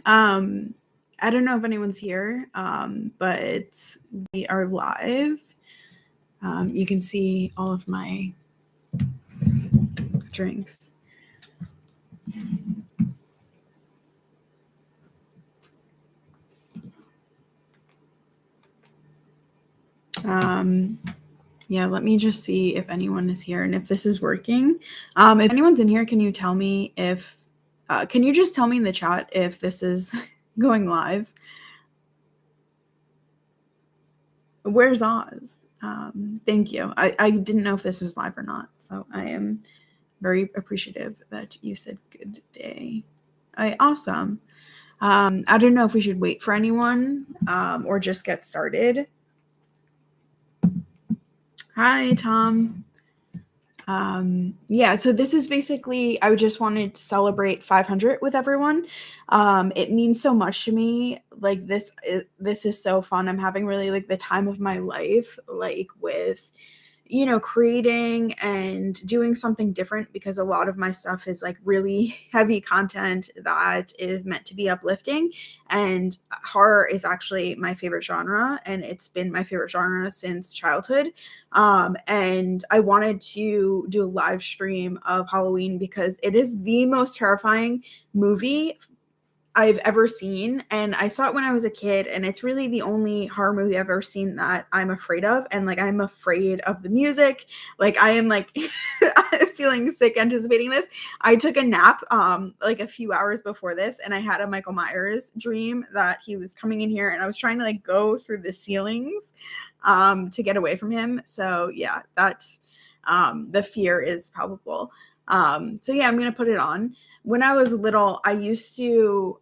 I don't know if anyone's here, but we are live. You can see all of my drinks. Yeah, let me just see if anyone is here and if this is working. If anyone's in here, can you tell me if, can you just tell me in the chat if this is going live? Where's Oz? Thank you. I didn't know if this was live or not, so I am very appreciative that you said good day. Awesome. I don't know if we should wait for anyone or just get started. Hi, Tom. Yeah, so this is basically, I just wanted to celebrate 500 with everyone. It means so much to me. Like this is so fun. I'm having really like the time of my life, like with, creating and doing something different, because a lot of my stuff is like really heavy content that is meant to be uplifting, and horror is actually my favorite genre, and it's been my favorite genre since childhood. And I wanted to do a live stream of Halloween because it is the most terrifying movie I've ever seen, and I saw it when I was a kid, and it's really the only horror movie I've ever seen that I'm afraid of, and like I'm afraid of the music. Like I am like I'm feeling sick anticipating this. I took a nap like a few hours before this, and I had a Michael Myers dream that he was coming in here, and I was trying to like go through the ceilings to get away from him. So yeah, that's the fear is palpable. So yeah, I'm gonna put it on. When I was little, I used to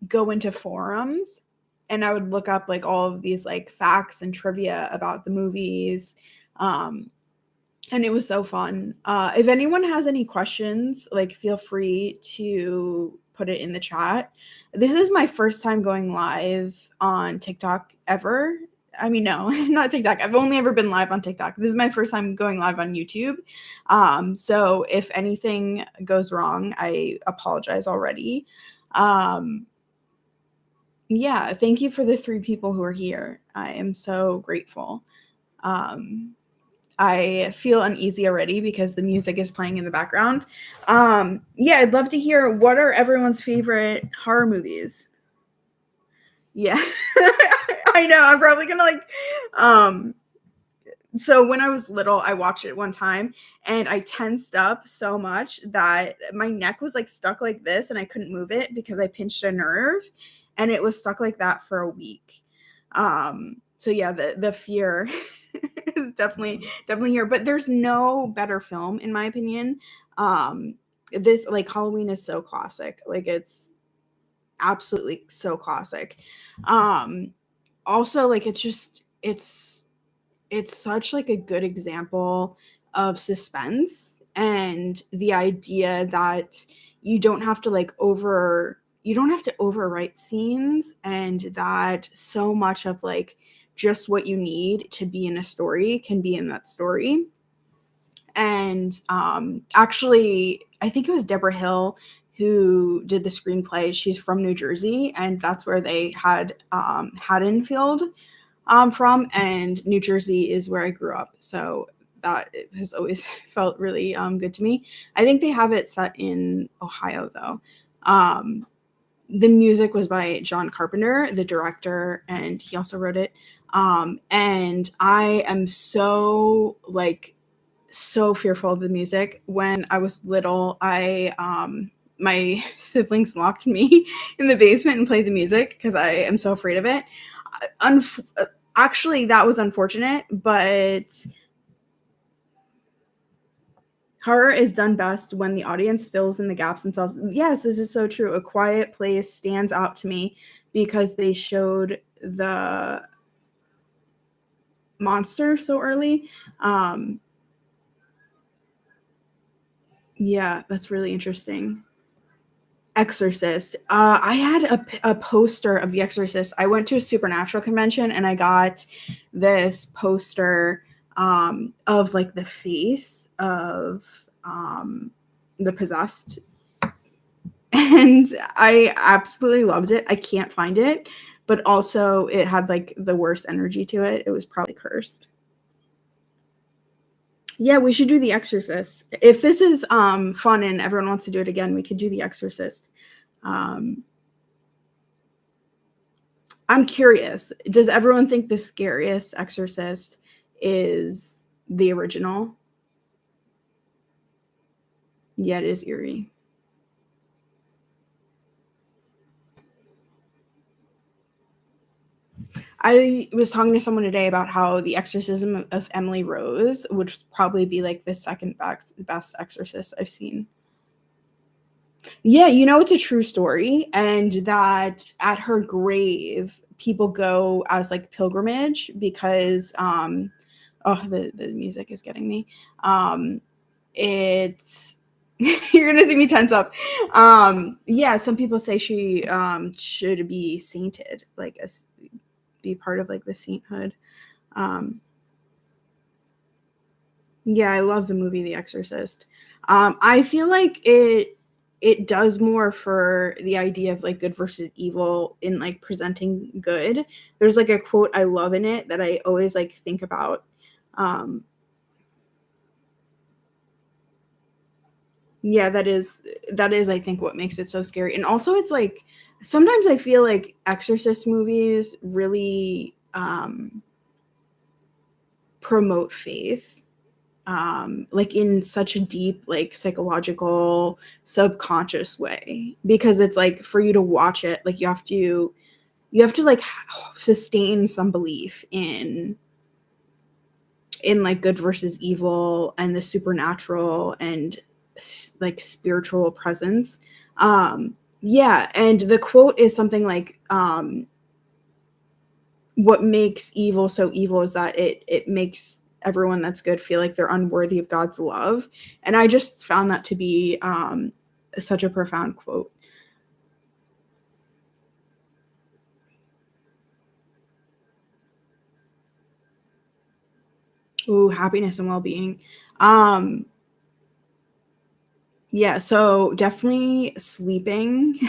go into forums, and I would look up like all of these like facts and trivia about the movies. And it was so fun. If anyone has any questions, like feel free to put it in the chat. This is my first time going live on TikTok ever. I mean, no, not TikTok. I've only ever been live on TikTok. This is my first time going live on YouTube. So if anything goes wrong, I apologize already. Yeah, thank you for the 3 people who are here. I am so grateful. I feel uneasy already because the music is playing in the background. Yeah, I'd love to hear, what are everyone's favorite horror movies? Yeah, I know. I'm probably gonna like, so when I was little, I watched it one time and I tensed up so much that my neck was like stuck like this and I couldn't move it because I pinched a nerve, and it was stuck like that for a week. So yeah, the fear is definitely here, but there's no better film in my opinion. This like Halloween is so classic. Like it's absolutely so classic. Also like it's such like a good example of suspense, and the idea that you don't have to overwrite scenes, and that so much of like just what you need to be in a story can be in that story. And actually, I think it was Deborah Hill who did the screenplay. She's from New Jersey, and that's where they had Haddonfield from, and New Jersey is where I grew up. So that has always felt really good to me. I think they have it set in Ohio though. The music was by John Carpenter, the director, and he also wrote it. And I am so fearful of the music. When I was little, my siblings locked me in the basement and played the music because I am so afraid of it. Actually, that was unfortunate, but horror is done best when the audience fills in the gaps themselves. Yes, this is so true. A Quiet Place stands out to me because they showed the monster so early. Yeah, that's really interesting. Exorcist. I had a poster of The Exorcist. I went to a supernatural convention and I got this poster of like the face of the possessed and I absolutely loved it. I can't find it, but also it had like the worst energy to it. It was probably cursed. Yeah, we should do The Exorcist. If this is fun and everyone wants to do it again, we could do The Exorcist. Um, I'm curious. Does everyone think the scariest Exorcist is the original? Yeah, it is eerie. I was talking to someone today about how The Exorcism of Emily Rose would probably be like the second best Exorcist I've seen. Yeah, you know, it's a true story, and that at her grave, people go as like pilgrimage because oh, the music is getting me. It's you're gonna see me tense up. Yeah, some people say she should be sainted, like be part of like the sainthood. Um, yeah, I love the movie The Exorcist. I feel like it does more for the idea of like good versus evil in like presenting good. There's like a quote I love in it that I always like think about. Um, yeah, that is I think what makes it so scary. And also it's like sometimes I feel like Exorcist movies really promote faith, like in such a deep like psychological subconscious way, because it's like for you to watch it like you have to like sustain some belief in like good versus evil and the supernatural and like spiritual presence. Yeah, and the quote is something like what makes evil so evil is that it makes everyone that's good feel like they're unworthy of God's love. And I just found that to be such a profound quote. Ooh, happiness and well-being. Um, yeah, so definitely sleeping.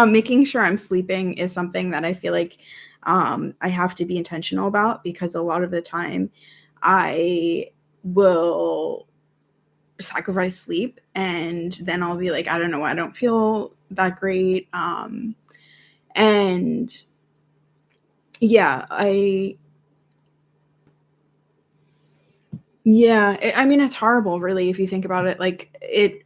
Making sure I'm sleeping is something that I feel like I have to be intentional about, because a lot of the time I will sacrifice sleep and then I'll be like, I don't know, I don't feel that great. And yeah, I mean, it's horrible, really, if you think about it. Like, it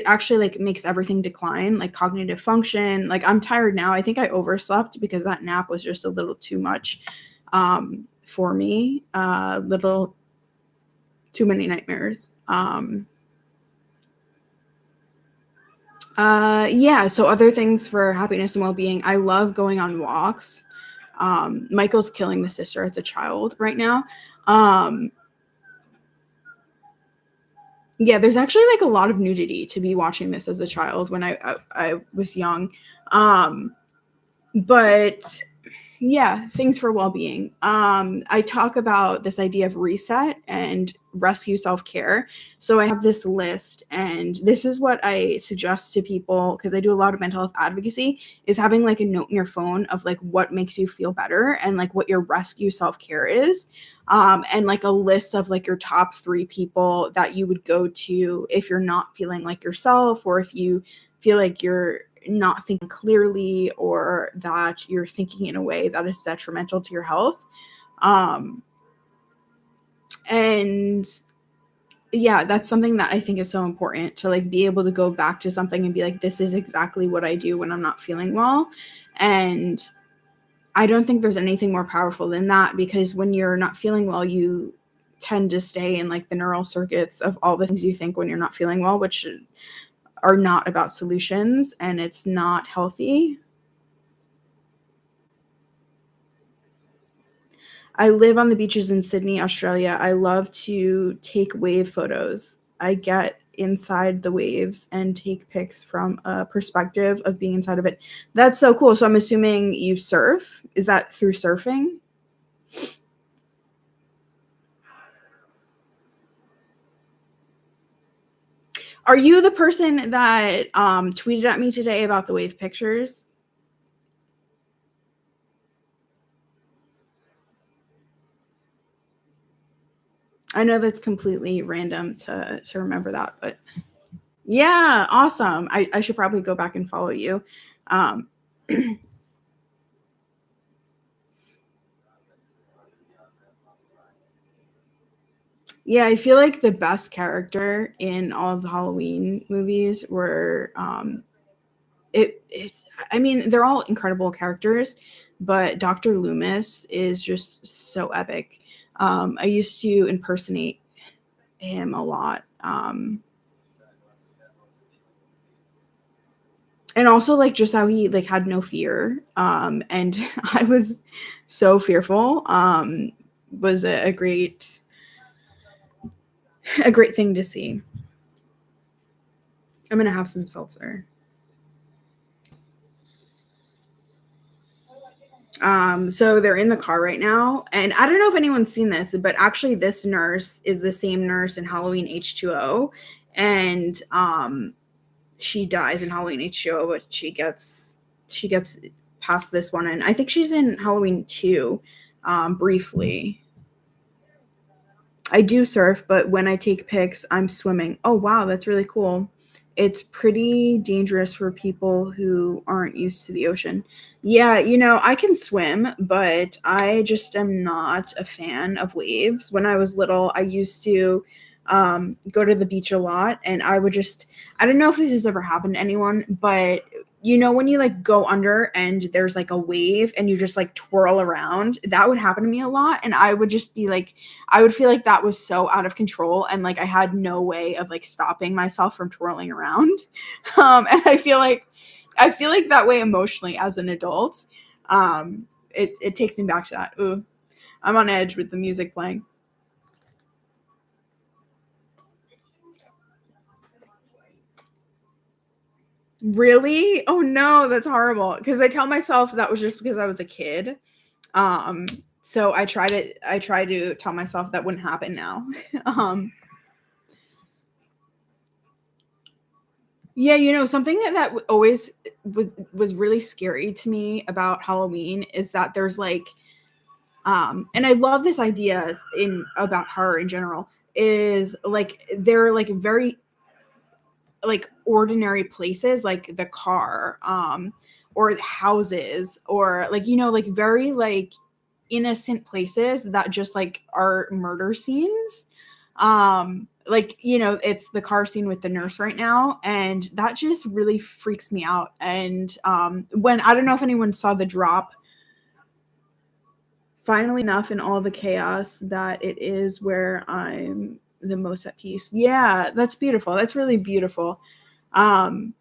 actually like makes everything decline, like cognitive function. Like, I'm tired now. I think I overslept because that nap was just a little too much for me. Little too many nightmares. Yeah, so other things for happiness and well-being, I love going on walks. Michael's killing the sister as a child right now. Um, yeah, there's actually like a lot of nudity to be watching this as a child when I was young. Um, but yeah, things for well-being. I talk about this idea of reset and rescue self-care. So I have this list, and this is what I suggest to people, because I do a lot of mental health advocacy, is having like a note in your phone of like what makes you feel better and like what your rescue self-care is. And like a list of like your top 3 people that you would go to if you're not feeling like yourself, or if you feel like you're not thinking clearly, or that you're thinking in a way that is detrimental to your health. Um, and yeah, that's something that I think is so important, to like be able to go back to something and be like, this is exactly what I do when I'm not feeling well. And I don't think there's anything more powerful than that, because when you're not feeling well, you tend to stay in like the neural circuits of all the things you think when you're not feeling well, which are not about solutions, and it's not healthy. I live on the beaches in Sydney, Australia. I love to take wave photos. I get inside the waves and take pics from a perspective of being inside of it. That's so cool. So I'm assuming you surf. Is that through surfing? Are you the person that tweeted at me today about the wave pictures? I know that's completely random to remember that, but yeah, awesome. I should probably go back and follow you. Um, yeah, I feel like the best character in all of the Halloween movies were it's I mean, they're all incredible characters, but Dr. Loomis is just so epic. I used to impersonate him a lot. And also like just how he like had no fear. And I was so fearful. Was a great thing to see. I'm gonna have some seltzer. So they're in the car right now, and I don't know if anyone's seen this, but actually, this nurse is the same nurse in Halloween H2O, and she dies in Halloween H2O, but she gets past this one, and I think she's in Halloween 2, briefly. I do surf, but when I take pics, I'm swimming. Oh, wow, that's really cool. It's pretty dangerous for people who aren't used to the ocean. Yeah, I can swim, but I just am not a fan of waves. When I was little, I used to go to the beach a lot, and I don't know if this has ever happened to anyone, but when you like go under and there's like a wave and you just like twirl around, that would happen to me a lot. And I would just be like, I would feel like that was so out of control and like I had no way of like stopping myself from twirling around. And I feel like that way emotionally as an adult. It takes me back to that. Ooh, I'm on edge with the music playing. Really? Oh no, that's horrible. Because I tell myself that was just because I was a kid. Um, so I try to tell myself that wouldn't happen now. um, Yeah, something that always was really scary to me about Halloween is that there's like and I love this idea in about horror in general is like they're like very like ordinary places like the car or houses or like like very like innocent places that just like are murder scenes. Like it's the car scene with the nurse right now, and that just really freaks me out. And when I don't know if anyone saw the drop, finally enough in all the chaos that it is where I'm the most at peace. Yeah, that's beautiful. That's really beautiful. um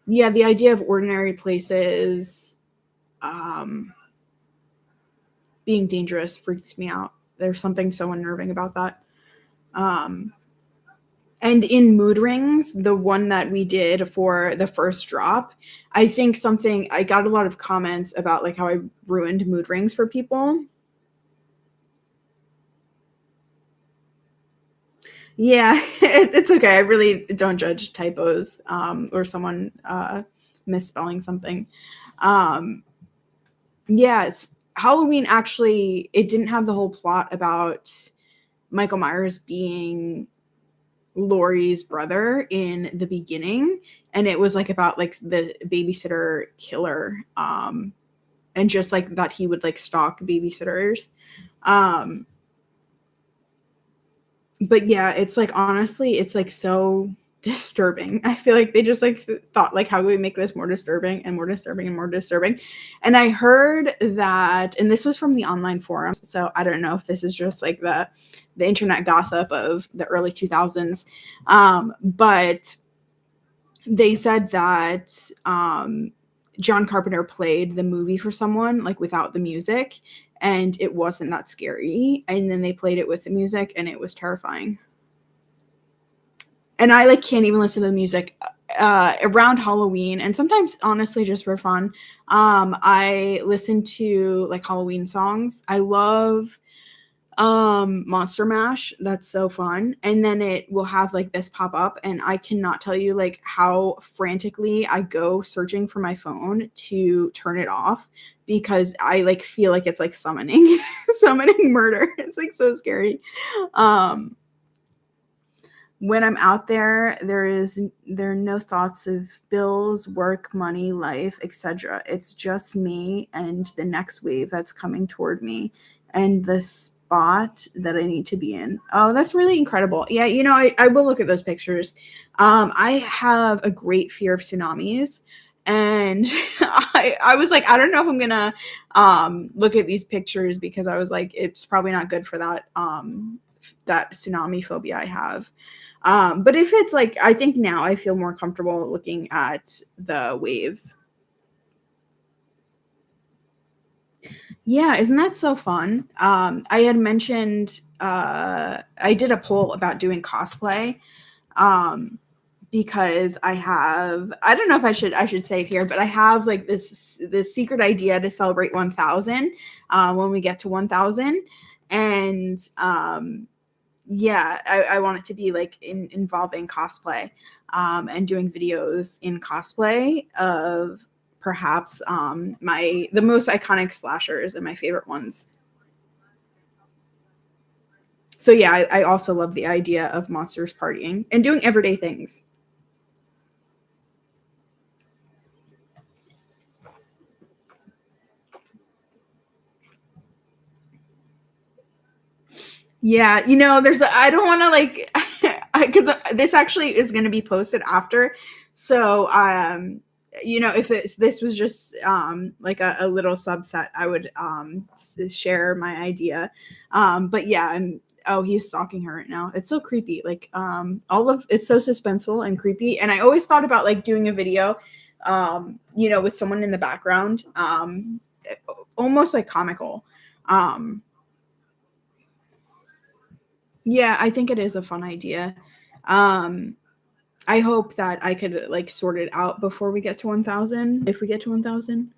yeah, the idea of ordinary places um being dangerous freaks me out. There's something so unnerving about that. um And in mood rings, the one that we did for the first drop, I got a lot of comments about like how I ruined mood rings for people. Yeah, it's okay. I really don't judge typos or someone misspelling something. Um, yeah, Halloween actually, it didn't have the whole plot about Michael Myers being Laurie's brother in the beginning, and it was like about like the babysitter killer, and just like that he would like stalk babysitters. um but yeah, it's like honestly it's like so disturbing. I feel like they just like thought like how do we make this more disturbing and more disturbing and more disturbing. And I heard that, and this was from the online forums, so I don't know if this is just like the internet gossip of the early 2000s. But they said that John Carpenter played the movie for someone like without the music, and it wasn't that scary, and then they played it with the music and it was terrifying. And I like can't even listen to the music around Halloween, and sometimes honestly just for fun. I listen to like Halloween songs. I love Monster Mash. That's so fun. And then it will have like this pop up, and I cannot tell you like how frantically I go searching for my phone to turn it off because I like feel like it's like summoning summoning murder. It's like so scary. Um when I'm out there, there are no thoughts of bills, work, money, life, etc. It's just me and the next wave that's coming toward me and the spot that I need to be in. Oh, that's really incredible. Yeah, I will look at those pictures. I have a great fear of tsunamis. And I was like, I don't know if I'm gonna look at these pictures because I was like, it's probably not good for that tsunami phobia I have. But if it's like, I think now I feel more comfortable looking at the waves. Yeah, isn't that so fun? I had mentioned I did a poll about doing cosplay. Because I don't know if I should say it here, but I have like this secret idea to celebrate 1000 when we get to 1000. And yeah, I want it to be like involving cosplay, and doing videos in cosplay of perhaps the most iconic slashers and my favorite ones. So yeah, I also love the idea of monsters partying and doing everyday things. Yeah, I don't want to like, because this actually is going to be posted after. So, if this was just like a little subset, I would share my idea. But yeah, and oh, he's stalking her right now. It's so creepy. Like, all of it's so suspenseful and creepy. And I always thought about like doing a video, with someone in the background, almost like comical. Um, Yeah, I think it is a fun idea. Um, I hope that I could like sort it out before we get to 1000. If we get to 1000,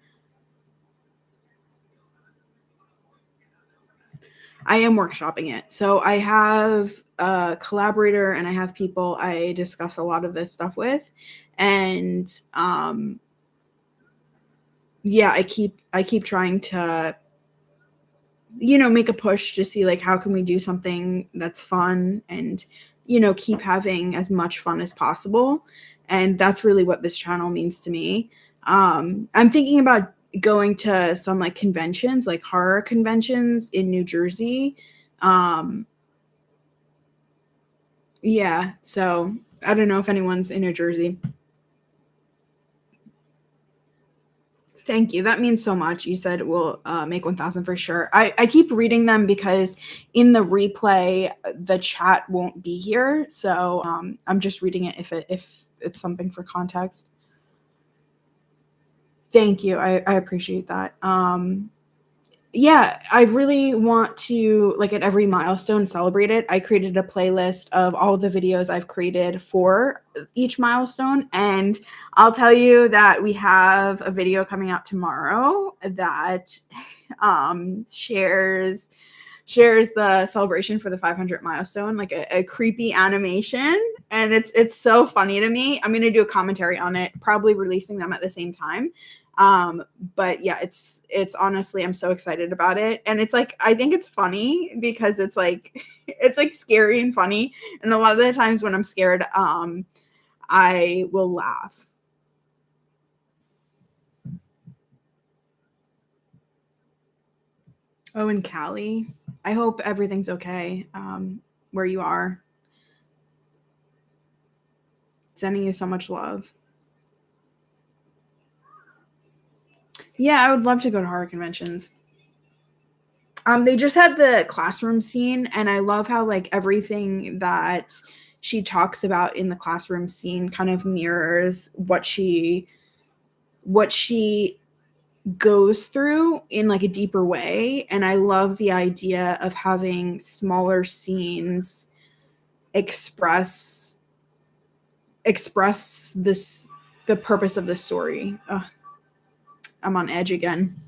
I am workshopping it. So I have a collaborator and I have people I discuss a lot of this stuff with. And yeah, I keep trying to make a push to see like how can we do something that's fun and keep having as much fun as possible. And that's really what this channel means to me. I'm thinking about going to some like conventions, like horror conventions in New Jersey. um yeah, so I don't know if anyone's in New Jersey. Thank you. That means so much. You said we'll make 1000 for sure. I keep reading them because in the replay, the chat won't be here. So I'm just reading it if it's something for context. Thank you. I appreciate that. Yeah, I really want to, like, at every milestone, celebrate it. I created a playlist of all the videos I've created for each milestone, and I'll tell you that we have a video coming out tomorrow that shares the celebration for the 500 milestone, like a creepy animation, and it's so funny to me. I'm gonna do a commentary on it, probably releasing them at the same time. But yeah, it's honestly, I'm so excited about it, and it's like I think it's funny because it's like it's like scary and funny, and a lot of the times when I'm scared, I will laugh. Oh, and Callie, I hope everything's okay where you are. Sending you so much love. Yeah, I would love to go to horror conventions. They just had the classroom scene, and I love how like everything that she talks about in the classroom scene kind of mirrors what she goes through in like a deeper way. And I love the idea of having smaller scenes express this the purpose of the story. Ugh, I'm on edge again.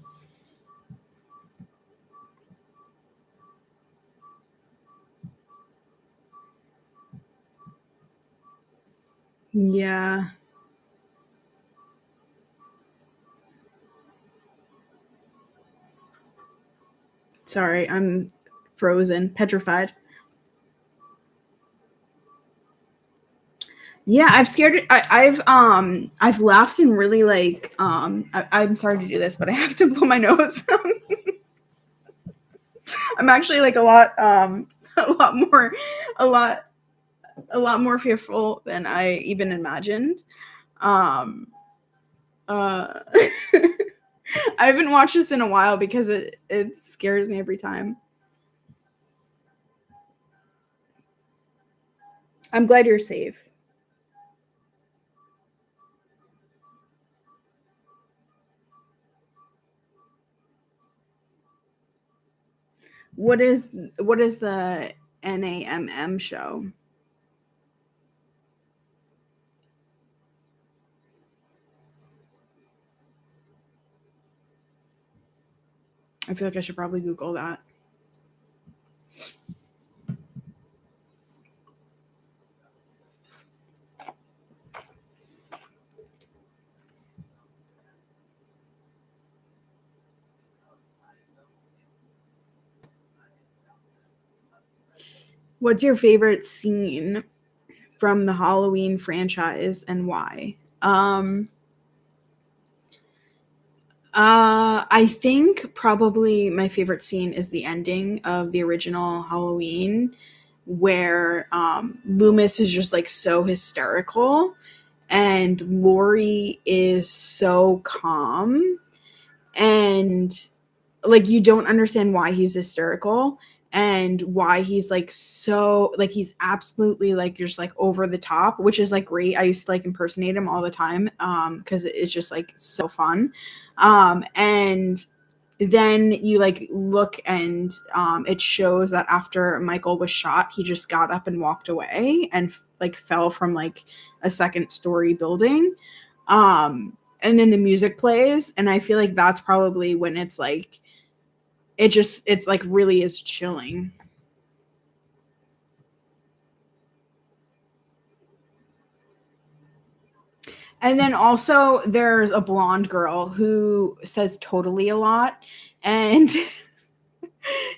Yeah. Sorry, I'm frozen, petrified. Yeah, I've laughed and really like I'm sorry to do this, but I have to blow my nose. I'm actually like a lot more a lot a lot more fearful than I even imagined. Um uh I haven't watched this in a while because it scares me every time. I'm glad you're safe. What is what is the NAMM show? I feel like I should probably Google that. What's your favorite scene from the Halloween franchise and why? I think probably my favorite scene is the ending of the original Halloween, where Loomis is just like so hysterical, and Laurie is so calm, and like you don't understand why he's hysterical and why he's like so like he's absolutely like just like over the top, which is like great. I used to like impersonate him all the time because it's just like so fun. And then you like look and it shows that after Michael was shot, he just got up and walked away and like fell from like a second story building. And then the music plays, and I feel like that's probably when it's like it's like really is chilling. And then also there's a blonde girl who says totally a lot, and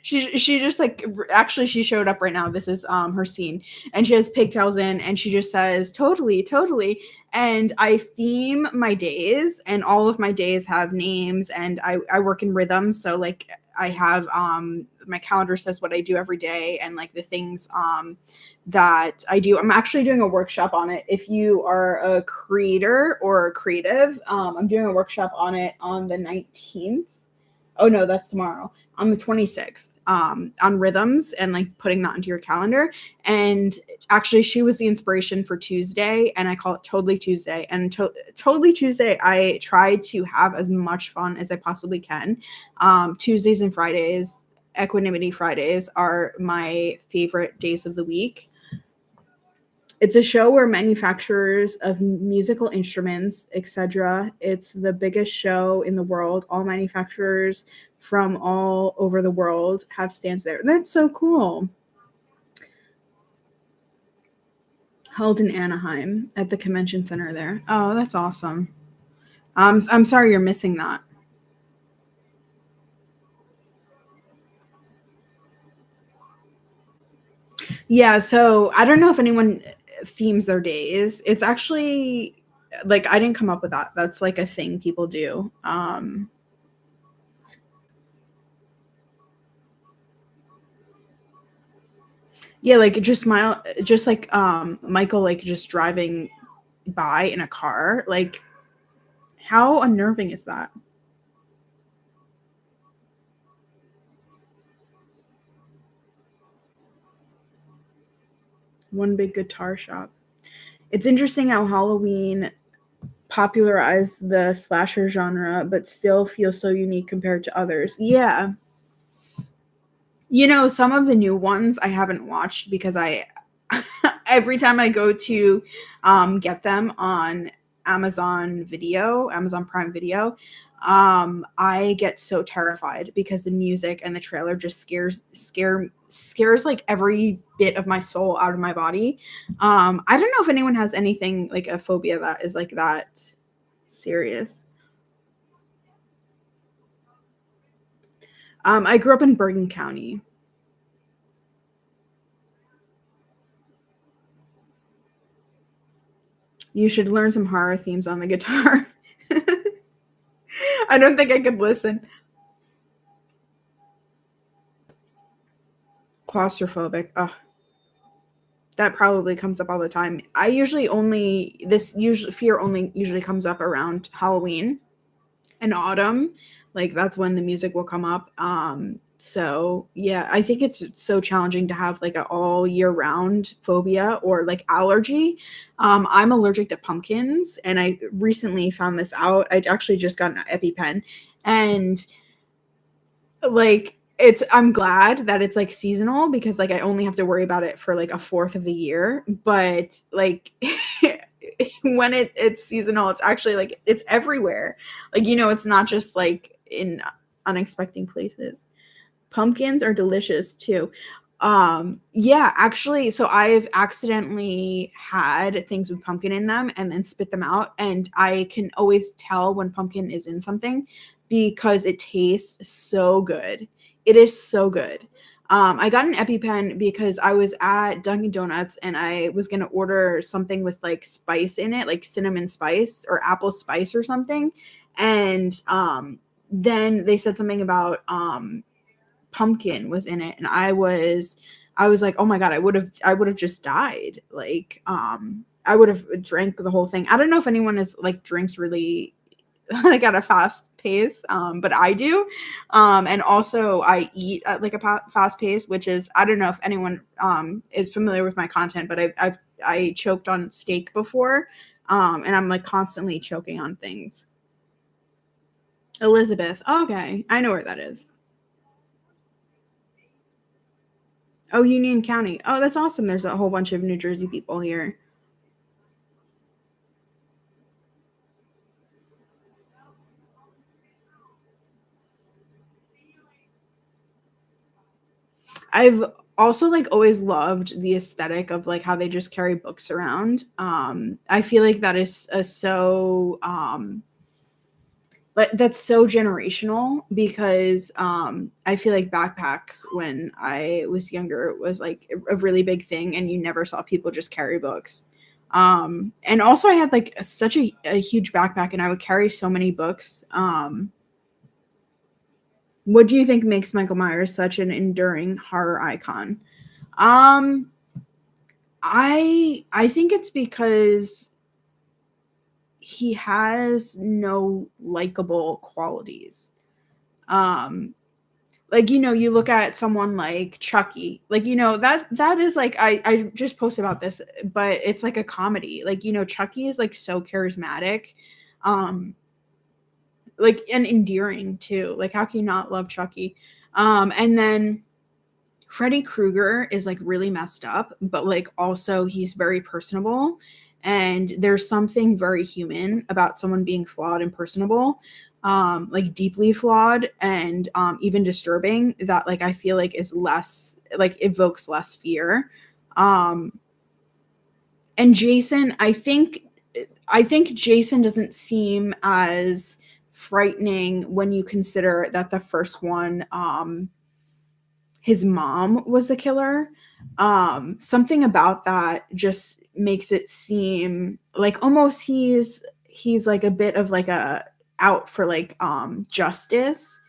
she just like actually she showed up right now. This is her scene, and she has pigtails in, and she just says totally, totally. And I theme my days, and all of my days have names, and I work in rhythm, so like I have my calendar says what I do every day and like the things that I do. I'm actually doing a workshop on it. If you are a creator or a creative, I'm doing a workshop on it on the 19th. Oh no, that's tomorrow. On the 26th, on rhythms and like putting that into your calendar. And actually, she was the inspiration for Tuesday, and I call it Totally Tuesday. And Totally Tuesday, I try to have as much fun as I possibly can. Tuesdays and Fridays, Equanimity Fridays, are my favorite days of the week. It's a show where manufacturers of musical instruments, etc. It's the biggest show in the world. All manufacturers from all over the world have stands there. That's so cool. Held in Anaheim at the convention center there. Oh, that's awesome. I'm sorry you're missing that. Yeah, so I don't know if anyone themes their days. It's actually like I didn't come up with that. That's like a thing people do. Yeah, like just like Michael like just driving by in a car. Like how unnerving is that? One big guitar shop. It's interesting how Halloween popularized the slasher genre but still feels so unique compared to others. Yeah. You know, some of the new ones I haven't watched because I every time I go to get them on Amazon Prime Video, I get so terrified because the music and the trailer just scares like every bit of my soul out of my body. I don't know if anyone has anything like a phobia that is like that serious. I grew up in Bergen County. You should learn some horror themes on the guitar. I don't think I could listen. Claustrophobic. Oh, that probably comes up all the time. I usually only this usually fear only usually comes up around Halloween and autumn. Like that's when the music will come up. So yeah, I think it's so challenging to have like an all year round phobia or like allergy. I'm allergic to pumpkins, and I recently found this out. I actually just got an EpiPen, and like I'm glad that it's like seasonal because like I only have to worry about it for like a fourth of the year. But like when it's seasonal, it's actually like it's everywhere. Like, it's not just like in unexpected places. Pumpkins are delicious too. Yeah, actually, so I've accidentally had things with pumpkin in them and then spit them out, and I can always tell when pumpkin is in something because it tastes so good. It is so good. I got an EpiPen because I was at Dunkin' Donuts and I was gonna order something with like spice in it, like cinnamon spice or apple spice or something. And then they said something about pumpkin was in it, and I was like, oh my god, I would have just died. Like I would have drank the whole thing. I don't know if anyone is like drinks really like at a fast pace, but I do. And also I eat at like a fast pace, which is, I don't know if anyone is familiar with my content, but I choked on steak before, and I'm like constantly choking on things. Elizabeth. Okay, I know where that is. Oh, Union County. Oh, that's awesome. There's a whole bunch of New Jersey people here. I've also like always loved the aesthetic of like how they just carry books around. I feel like that is a so but that's so generational because I feel like backpacks when I was younger was like a really big thing, and you never saw people just carry books. And also I had like such a huge backpack and I would carry so many books. What do you think makes Michael Myers such an enduring horror icon? Um, I think it's because he has no likable qualities. Um, like, you look at someone like Chucky, like, that is like I just posted about this, but it's like a comedy. Like, Chucky is like so charismatic, um, like and endearing too. Like, how can you not love Chucky? And then Freddy Krueger is like really messed up, but like also he's very personable. And there's something very human about someone being flawed and personable, like deeply flawed and even disturbing that like I feel like is less like evokes less fear. Um, and Jason, I think Jason doesn't seem as frightening when you consider that the first one his mom was the killer. Something about that just makes it seem like almost he's like a bit of like a out for like justice.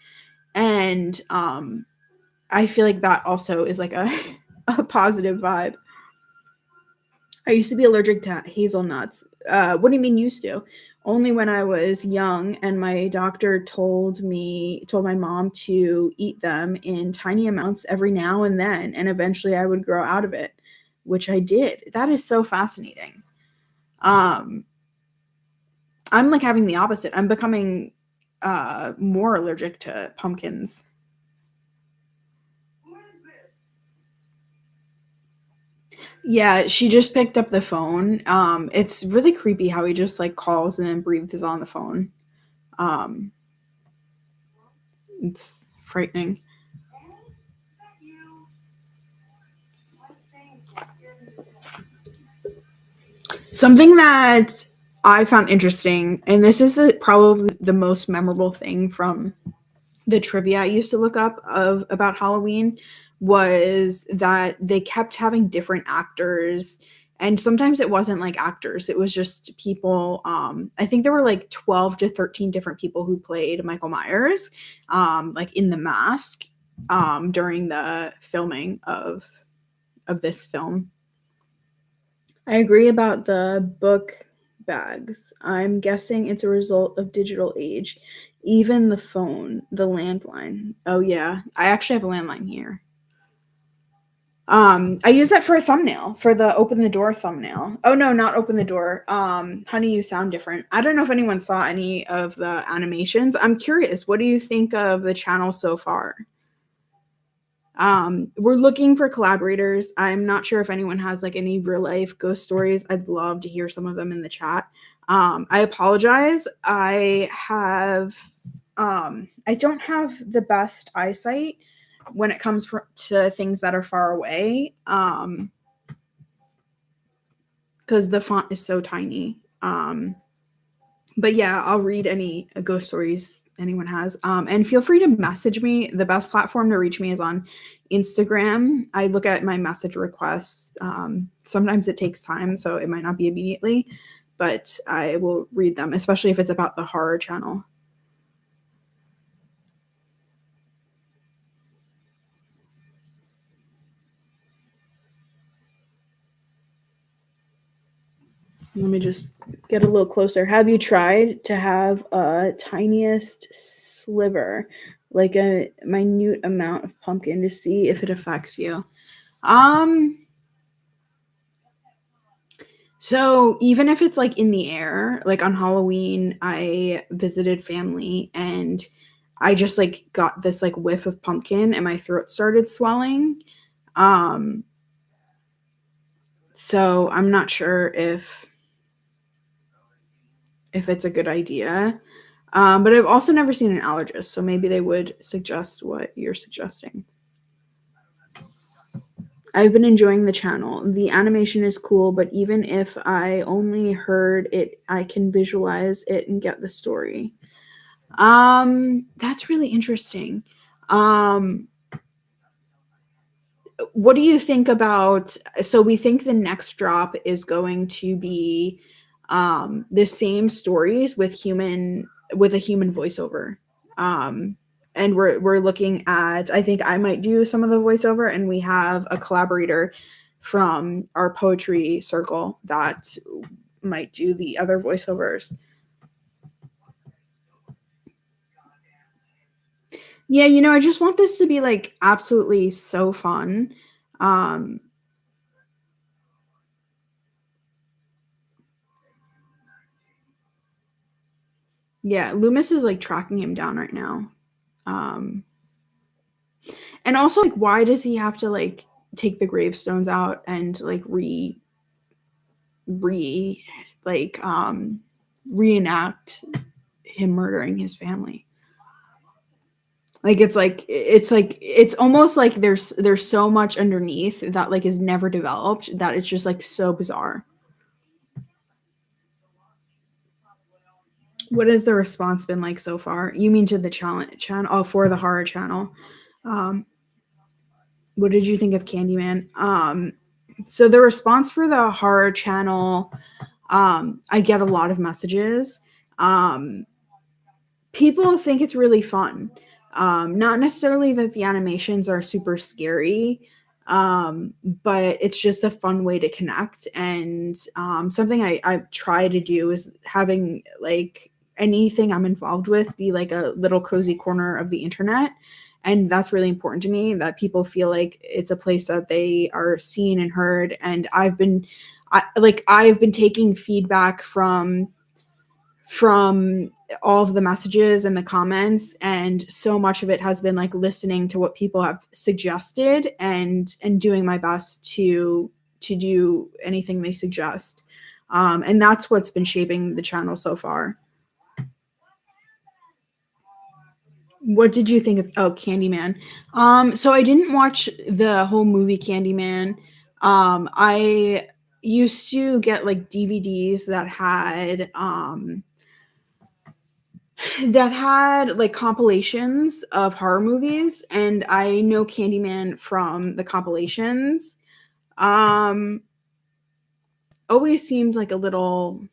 And I feel like that also is like a a positive vibe. I used to be allergic to hazelnuts. What do you mean used to? Only when I was young, and my doctor told my mom to eat them in tiny amounts every now and then, and eventually I would grow out of it, which I did. That is so fascinating. Um, I'm like having the opposite. I'm becoming more allergic to pumpkins. Yeah, she just picked up the phone. It's really creepy how he just like calls and then breathes on the phone. Um, It's frightening. Something that I found interesting, and this is probably the most memorable thing from the trivia I used to look up about Halloween, was that they kept having different actors, and sometimes it wasn't like actors, it was just people. I think there were like 12 to 13 different people who played Michael Myers, like in The Mask, during the filming of this film. I agree about the book bags. I'm guessing it's a result of digital age. Even the phone, the landline. Oh yeah, I actually have a landline here. I use that for a thumbnail, for the open the door thumbnail. Oh no, not open the door. Honey, you sound different. I don't know if anyone saw any of the animations. I'm curious, what do you think of the channel so far? We're looking for collaborators. I'm not sure if anyone has like any real life ghost stories. I'd love to hear some of them in the chat. I apologize. I don't have the best eyesight when it comes to things that are far away. Because the font is so tiny. But yeah, I'll read any ghost stories anyone has. And feel free to message me. The best platform to reach me is on Instagram. I look at my message requests. Sometimes it takes time, so it might not be immediately, but I will read them, especially if it's about the horror channel. Let me just get a little closer. Have you tried to have a tiniest sliver, like a minute amount of pumpkin, to see if it affects you? So even if it's like in the air, like on Halloween, I visited family and I just like got this like whiff of pumpkin and my throat started swelling. Um, so I'm not sure if it's a good idea. But I've also never seen an allergist, so maybe they would suggest what you're suggesting. I've been enjoying the channel. The animation is cool, but even if I only heard it, I can visualize it and get the story. That's really interesting. What do you think about, so we think the next drop is going to be the same stories with a human voiceover. And we're looking at, I think I might do some of the voiceover, and we have a collaborator from our poetry circle that might do the other voiceovers. Yeah, I just want this to be like absolutely so fun. Yeah, Loomis is like tracking him down right now. And also, like, why does he have to like take the gravestones out and like like reenact him murdering his family? Like it's almost like there's so much underneath that like is never developed, that it's just like so bizarre. What has the response been like so far? You mean to the channel? Oh, for the horror channel. Um, what did you think of Candyman? So the response for the horror channel, I get a lot of messages. People think it's really fun. Not necessarily that the animations are super scary, but it's just a fun way to connect. And something I try to do is having like anything I'm involved with be like a little cozy corner of the internet. And that's really important to me, that people feel like it's a place that they are seen and heard. And I've been taking feedback from all of the messages and the comments, and so much of it has been like listening to what people have suggested and doing my best to do anything they suggest. And that's what's been shaping the channel so far. What did you think of Candyman? So I didn't watch the whole movie Candyman. I used to get like DVDs that had like compilations of horror movies, and I know Candyman from the compilations. Um Always seemed like um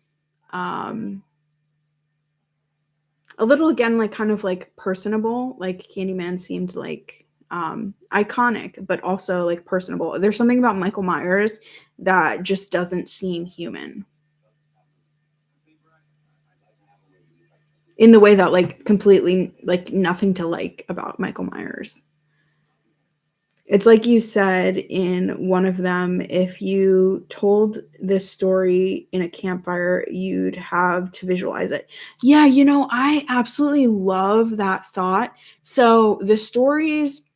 a little again like kind of like personable. Like Candyman seemed like iconic but also like personable. There's something about Michael Myers that just doesn't seem human in the way that like completely like nothing to like about Michael Myers. It's like you said in one of them, if you told this story in a campfire, you'd have to visualize it. Yeah, I absolutely love that thought. So the stories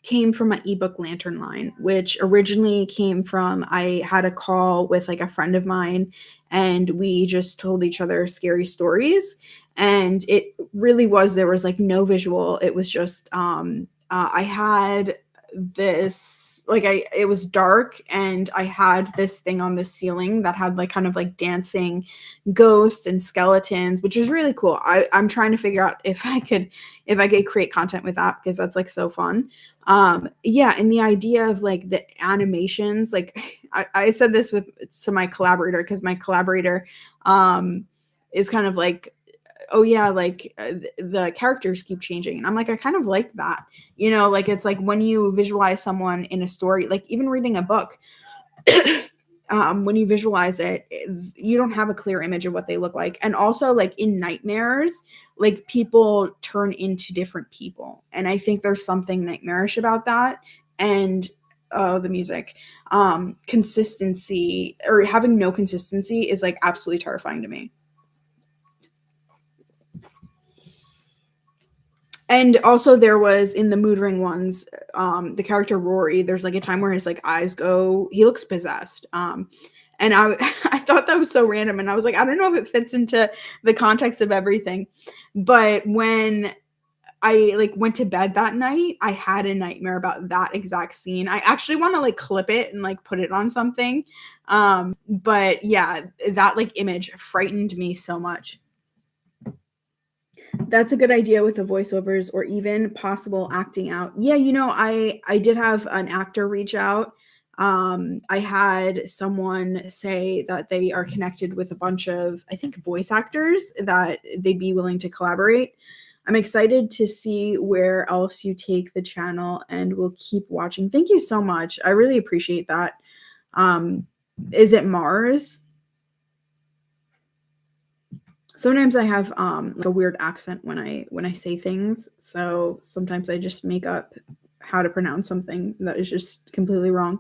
came from my ebook lantern line, which originally came from I had a call with like a friend of mine, and we just told each other scary stories. And it really was, there was like no visual. It was just I had this like I it was dark, and I had this thing on the ceiling that had like kind of like dancing ghosts and skeletons, which was really cool. I'm trying to figure out if I could create content with that, because that's like so fun. Yeah, and the idea of like the animations, like I said this with to my collaborator, because my collaborator is kind of like, oh yeah, like the characters keep changing, and I'm like, I kind of like that, like it's like when you visualize someone in a story, like even reading a book, when you visualize it, you don't have a clear image of what they look like. And also like in nightmares, like people turn into different people, and I think there's something nightmarish about that. And oh, the music, consistency, or having no consistency, is like absolutely terrifying to me. And also there was in the Mood Ring ones, the character Rory, there's like a time where his like eyes go, he looks possessed. And I I thought that was so random, and I was like, I don't know if it fits into the context of everything. But when I like went to bed that night, I had a nightmare about that exact scene. I actually want to like clip it and like put it on something. But yeah, that like image frightened me so much. That's a good idea with the voiceovers or even possible acting out. Yeah, I did have an actor reach out. I had someone say that they are connected with a bunch of, I think, voice actors that they'd be willing to collaborate. I'm excited to see where else you take the channel, and we'll keep watching. Thank you so much. I really appreciate that. Um, is it Mars? Sometimes I have like a weird accent when I say things, so sometimes I just make up how to pronounce something that is just completely wrong.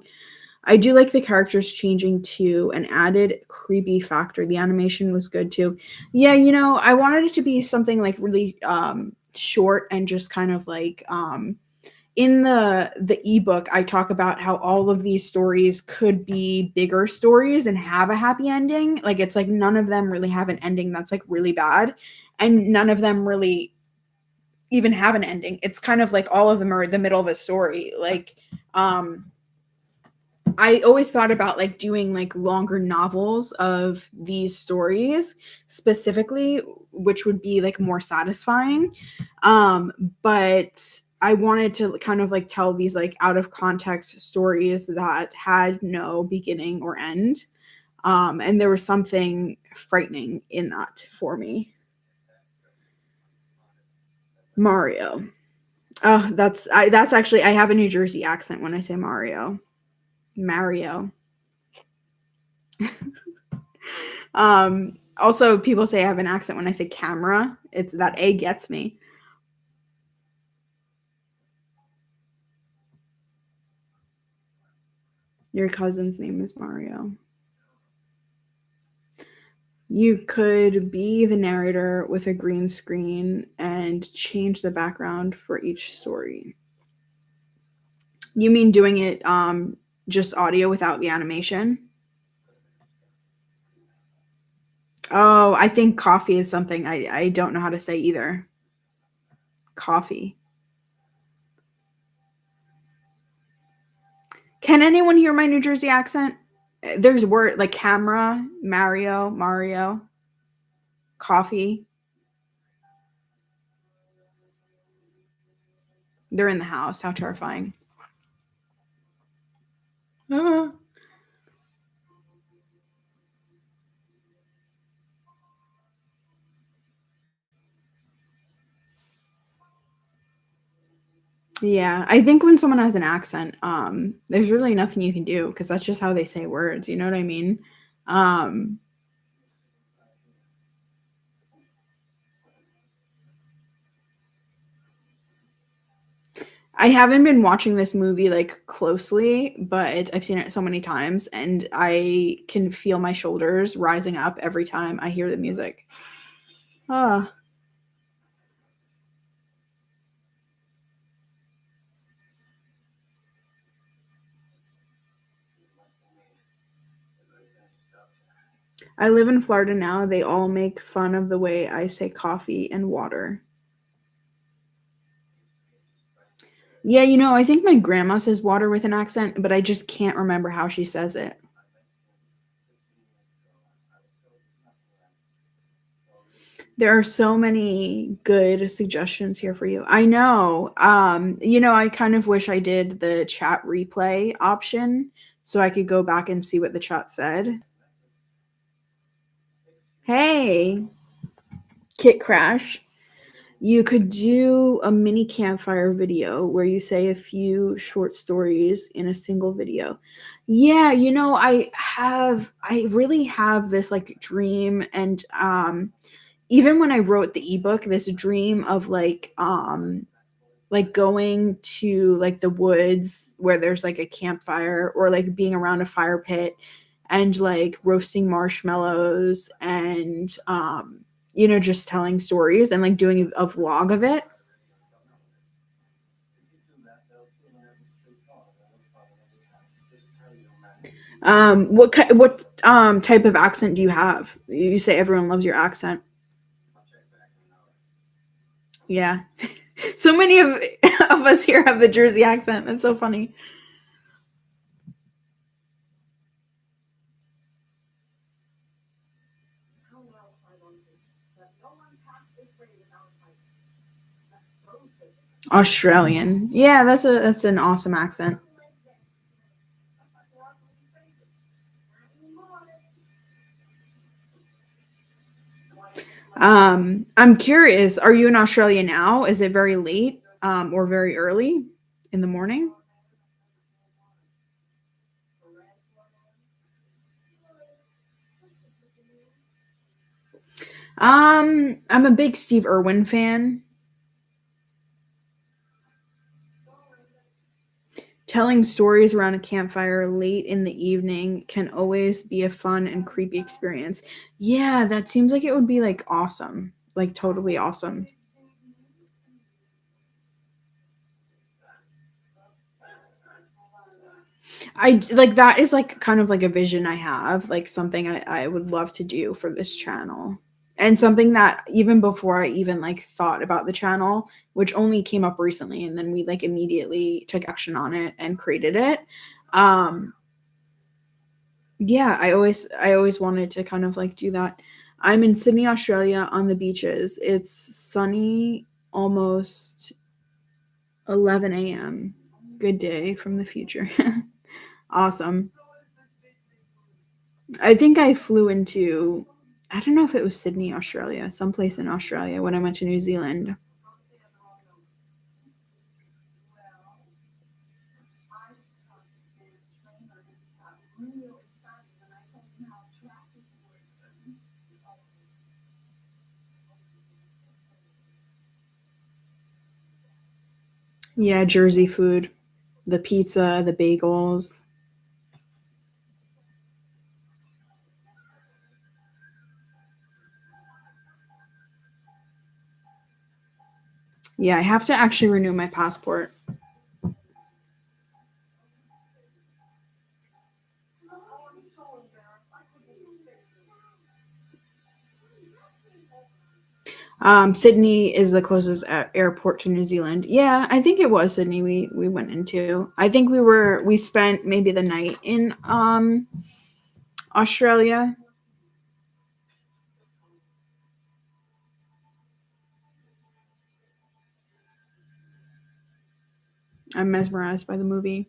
I do like the characters changing to an added creepy factor. The animation was good too. Yeah, I wanted it to be something like really short, and just kind of like in the ebook, I talk about how all of these stories could be bigger stories and have a happy ending. Like it's like none of them really have an ending that's like really bad, and none of them really even have an ending. It's kind of like all of them are the middle of a story. Like um I always thought about like doing like longer novels of these stories specifically, which would be like more satisfying. But I wanted to kind of like tell these like out of context stories that had no beginning or end. And there was something frightening in that for me. Mario. Oh, that's actually, I have a New Jersey accent when I say Mario. Mario. Also, people say I have an accent when I say camera. It's that A gets me. Your cousin's name is Mario. You could be the narrator with a green screen and change the background for each story. You mean doing it just audio without the animation? Oh, I think coffee is something I don't know how to say either. Coffee. Can anyone hear my New Jersey accent? There's word like camera, Mario, coffee. They're in the house. How terrifying. Ah. Yeah, I think when someone has an accent, there's really nothing you can do because that's just how they say words. You know what I mean? Um, I haven't been watching this movie like closely, but I've seen it so many times, and I can feel my shoulders rising up every time I hear the music. Ah, I live in Florida now. They all make fun of the way I say coffee and water. Yeah, I think my grandma says water with an accent, but I just can't remember how she says it. There are so many good suggestions here for you. I know. I kind of wish I did the chat replay option so I could go back and see what the chat said. Hey, Kit Crash. You could do a mini campfire video where you say a few short stories in a single video. Yeah, I really have this like dream and even when I wrote the ebook, this dream of like going to like the woods where there's like a campfire or like being around a fire pit and like roasting marshmallows and just telling stories and like doing a vlog of it. What type of accent do you have? You say everyone loves your accent. Yeah. So many of us here have the Jersey accent. That's so funny. Australian. Yeah, that's an awesome accent. I'm curious, are you in Australia now? Is it very late or very early in the morning? I'm a big Steve Irwin fan. Telling stories around a campfire late in the evening can always be a fun and creepy experience. Yeah, that seems like it would be like awesome. Like totally awesome. like that is like kind of like a vision I have, like something I would love to do for this channel. And something that even before I even like thought about the channel, which only came up recently, and then we like immediately took action on it and created it. Um, yeah, I always wanted to kind of like do that. I'm in Sydney, Australia on the beaches. It's sunny, almost 11 a.m. Good day from the future. Awesome. I think I flew into I don't know if it was Sydney, Australia, someplace in Australia when I went to New Zealand. Yeah, Jersey food, the pizza, the bagels. Yeah, I have to actually renew my passport. Sydney is the closest airport to New Zealand. Yeah, I think it was Sydney we went into. I think we spent maybe the night in Australia. I'm mesmerized by the movie.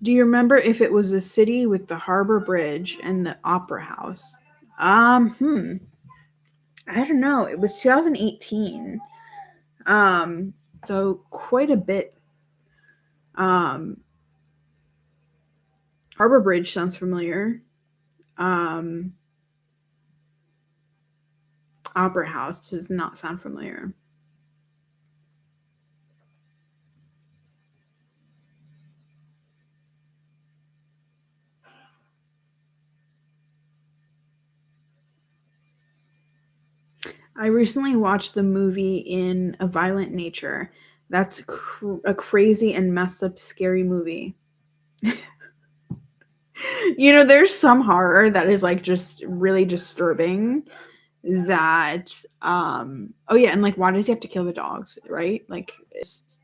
Do you remember if it was the city with the harbor bridge and the opera house? Hmm. I don't know. It was 2018. Um, so quite a bit. Um, Harbor Bridge sounds familiar. Um, Opera House does not sound familiar. I recently watched the movie In a Violent Nature. That's a crazy and messed up, scary movie. There's some horror that is like just really disturbing. That oh yeah, and like why does he have to kill the dogs, right? Like it's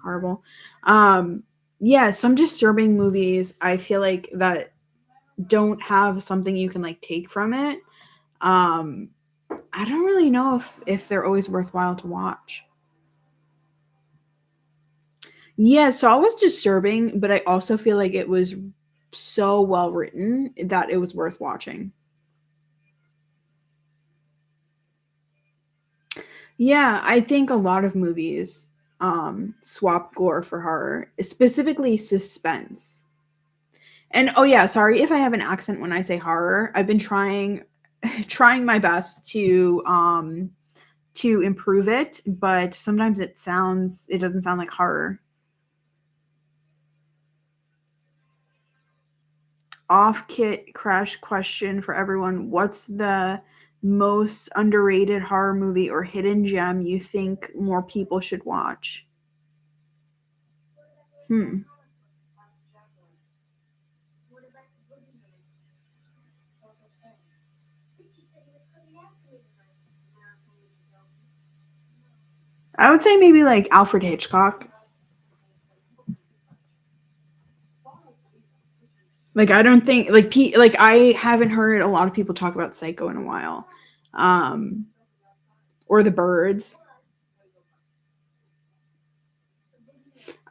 horrible. Yeah, some disturbing movies I feel like that don't have something you can like take from it. Um I don't really know if they're always worthwhile to watch. Yeah, Saw was disturbing, but I also feel like it was so well written that it was worth watching. Yeah, I think a lot of movies swap gore for horror, specifically suspense. And oh yeah, sorry if I have an accent when I say horror. I've been trying my best to improve it, but sometimes it doesn't sound like horror. Off kit crash question for everyone. What's the most underrated horror movie or hidden gem you think more people should watch? Hmm. I would say maybe like Alfred Hitchcock. Like I don't think like I haven't heard a lot of people talk about Psycho in a while. Um or The Birds.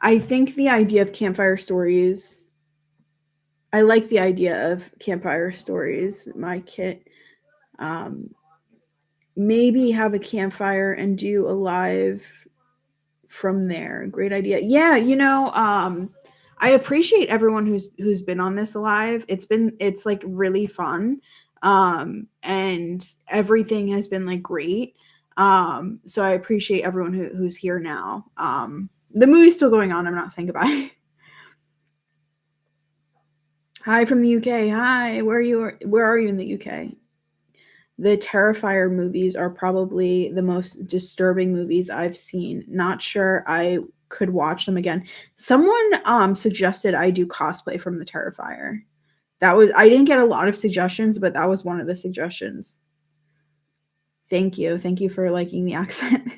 I think the idea of campfire stories I like the idea of campfire stories. My kit um maybe have a campfire and do a live from there. Great idea. Yeah, I appreciate everyone who's been on this live. It's like really fun. And everything has been like great. So I appreciate everyone who's here now. The movie's still going on. I'm not saying goodbye. Hi from the UK. Hi, where are you in the UK? The Terrifier movies are probably the most disturbing movies I've seen. Not sure I could watch them again. Someone suggested I do cosplay from the Terrifier. I didn't get a lot of suggestions, but that was one of the suggestions. Thank you. Thank you for liking the accent.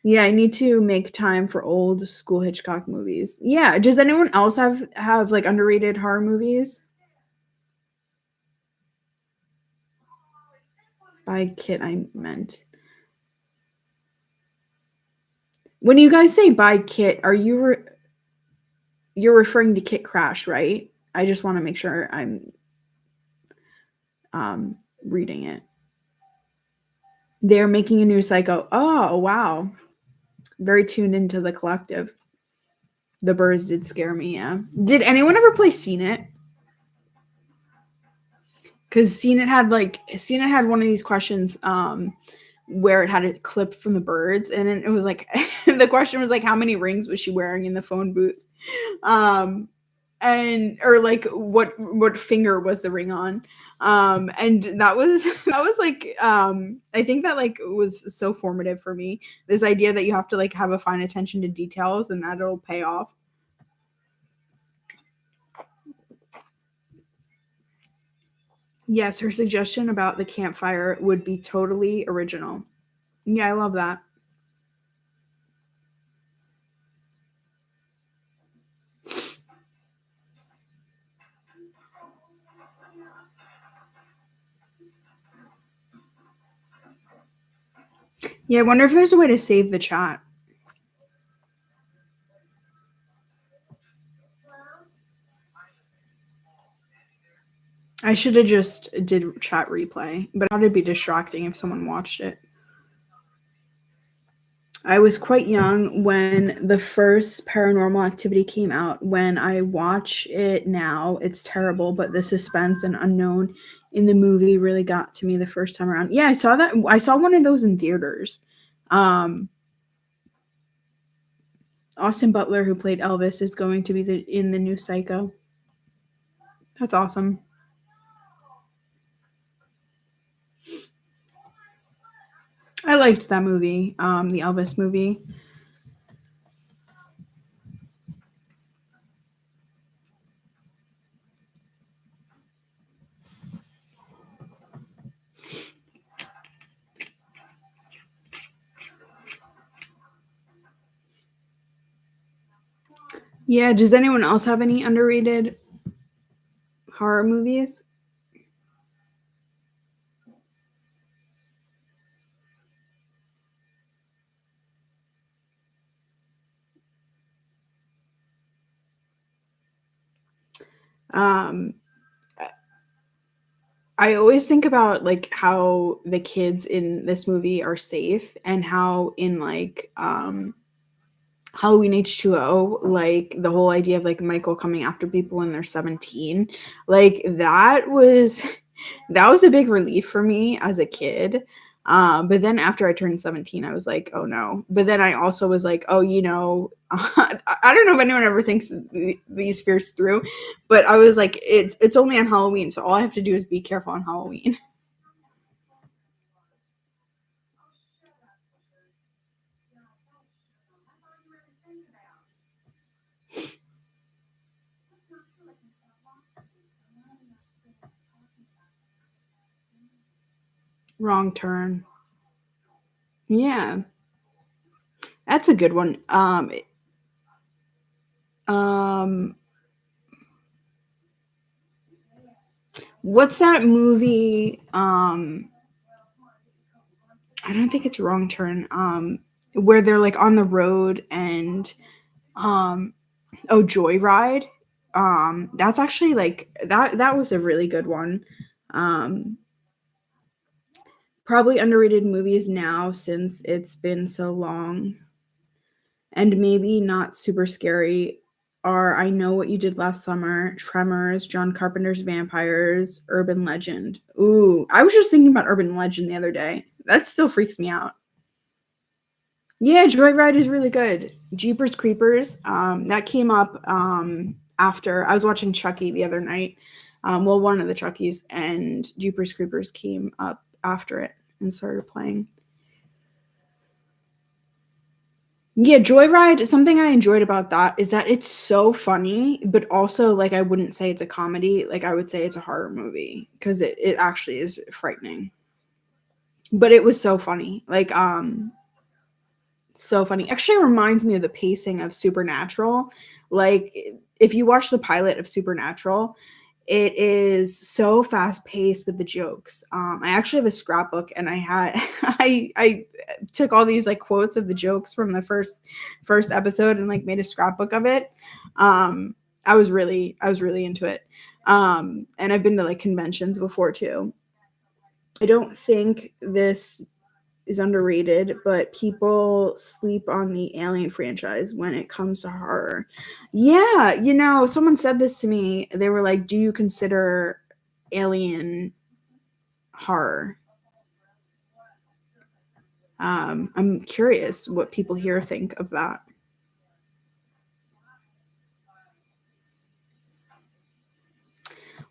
Yeah, I need to make time for old school Hitchcock movies. Yeah, does anyone else have like underrated horror movies? By Kit I meant. When you guys say by Kit, you're referring to Kit Crash, right? I just want to make sure I'm reading it. They're making a new Psycho. Oh, wow. Very tuned into the collective. The birds did scare me, yeah. Did anyone ever play Seen It? Because Seen It had one of these questions where it had a clip from the birds, and then it was like the question was like, how many rings was she wearing in the phone booth? Um and or like what finger was the ring on, and that was that was like I think that like was so formative for me, this idea that you have to like have a fine attention to details and that it'll pay off. Yes, her suggestion about the campfire would be totally original. Yeah, I love that. Yeah, I wonder if there's a way to save the chat. I should have just did chat replay, but I thought it'd be distracting if someone watched it. I was quite young when the first Paranormal Activity came out. When I watch it now, it's terrible, but the suspense and unknown in the movie really got to me the first time around. Yeah, I saw that. I saw one of those in theaters. Um, Austin Butler, who played Elvis, is going to be in the new Psycho. That's awesome. I liked that movie, the Elvis movie. Yeah, does anyone else have any underrated horror movies? Um, I always think about like how the kids in this movie are safe and how in like Halloween H2O, like the whole idea of like Michael coming after people when they're 17, like that was a big relief for me as a kid. But then after I turned 17, I was like, oh no. But then I also was like, oh, I don't know if anyone ever thinks these fears through, but I was like, it's only on Halloween, so all I have to do is be careful on Halloween. Wrong turn. Yeah, that's a good one. Um, what's that movie? I don't think it's Wrong Turn. Where they're like on the road and um, oh, Joyride. That's actually like that was a really good one. Um, Probably underrated movies now since it's been so long, and maybe not super scary. Are I Know What You Did Last Summer, Tremors, John Carpenter's Vampires, Urban Legend. Ooh, I was just thinking about Urban Legend the other day. That still freaks me out. Yeah, Joyride is really good. Jeepers Creepers, that came up after I was watching Chucky the other night. Well, one of the Chuckies, and Jeepers Creepers came up after it and started playing. Yeah, Joyride, something I enjoyed about that is that it's so funny, but also like I wouldn't say it's a comedy. Like I would say it's a horror movie because it actually is frightening. But it was so funny. Like so funny. Actually, it reminds me of the pacing of Supernatural. Like if you watch the pilot of Supernatural, it is so fast paced with the jokes. I actually have a scrapbook, and I had I took all these like quotes of the jokes from the first episode and like made a scrapbook of it. I was really into it. And I've been to like conventions before too. I don't think this is underrated, but people sleep on the Alien franchise when it comes to horror. Yeah, someone said this to me. They were like, "Do you consider Alien horror?" I'm curious what people here think of that.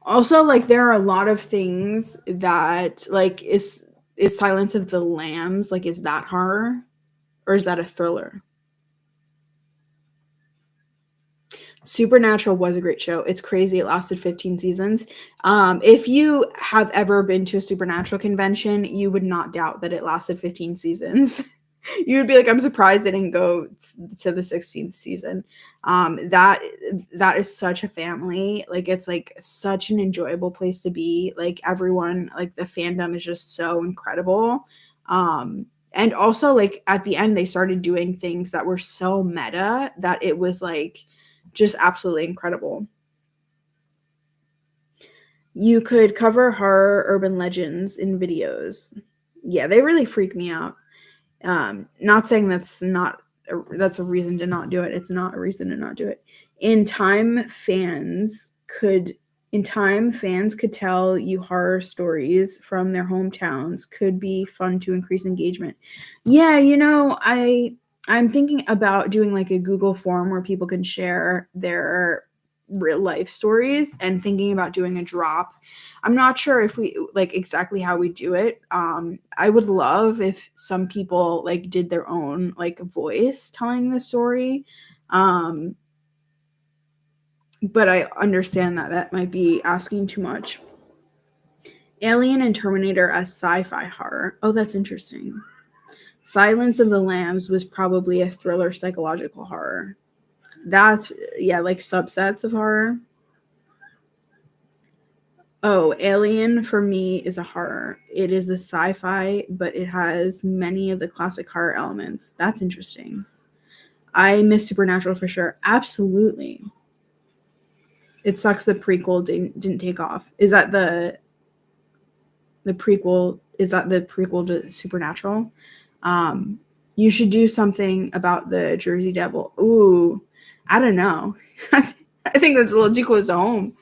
Also, like there are a lot of things that like is Silence of the Lambs, like is that horror or is that a thriller? Supernatural was a great show. It's crazy. It lasted 15 seasons. If you have ever been to a Supernatural convention, you would not doubt that it lasted 15 seasons. You would be like, I'm surprised they didn't go to the 16th season. That is such a family. Like, it's like such an enjoyable place to be. Like, everyone, like the fandom is just so incredible. And also, like, at the end they started doing things that were so meta that it was like just absolutely incredible. You could cover horror urban legends in videos. Yeah, they really freak me out. Not saying that's a reason to not do it. It's not a reason to not do it. In time, fans could tell you horror stories from their hometowns. Could be fun to increase engagement. Yeah, I'm thinking about doing like a Google form where people can share their real life stories, and thinking about doing a drop. I'm not sure if we like exactly how we do it. I would love if some people like did their own like voice telling the story. But I understand that that might be asking too much. Alien and Terminator as sci-fi horror. Oh, that's interesting. Silence of the Lambs was probably a thriller psychological horror. That's, yeah, like subsets of horror. Oh, Alien for me is a horror. It is a sci-fi, but it has many of the classic horror elements. That's interesting. I miss Supernatural for sure. Absolutely. It sucks the prequel didn't take off. Is that the prequel? Is that the prequel to Supernatural? You should do something about the Jersey Devil. Ooh, I don't know. I think that's a little too close to home.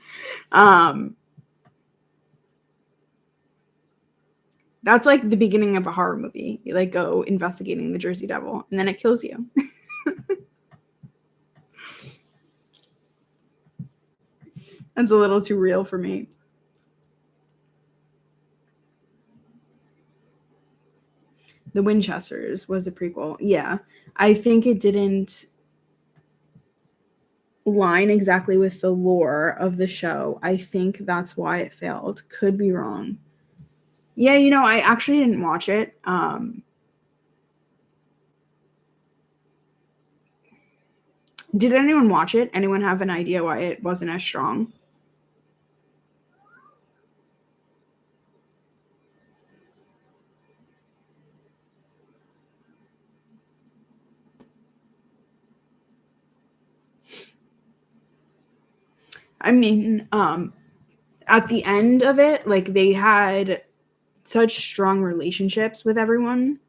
That's like the beginning of a horror movie. You like go investigating the Jersey Devil, and then it kills you. That's a little too real for me. The Winchesters was a prequel. Yeah. I think it didn't line exactly with the lore of the show. I think that's why it failed. Could be wrong. Yeah, I actually didn't watch it. Did anyone watch it? Anyone have an idea why it wasn't as strong? I mean, at the end of it, like they had such strong relationships with everyone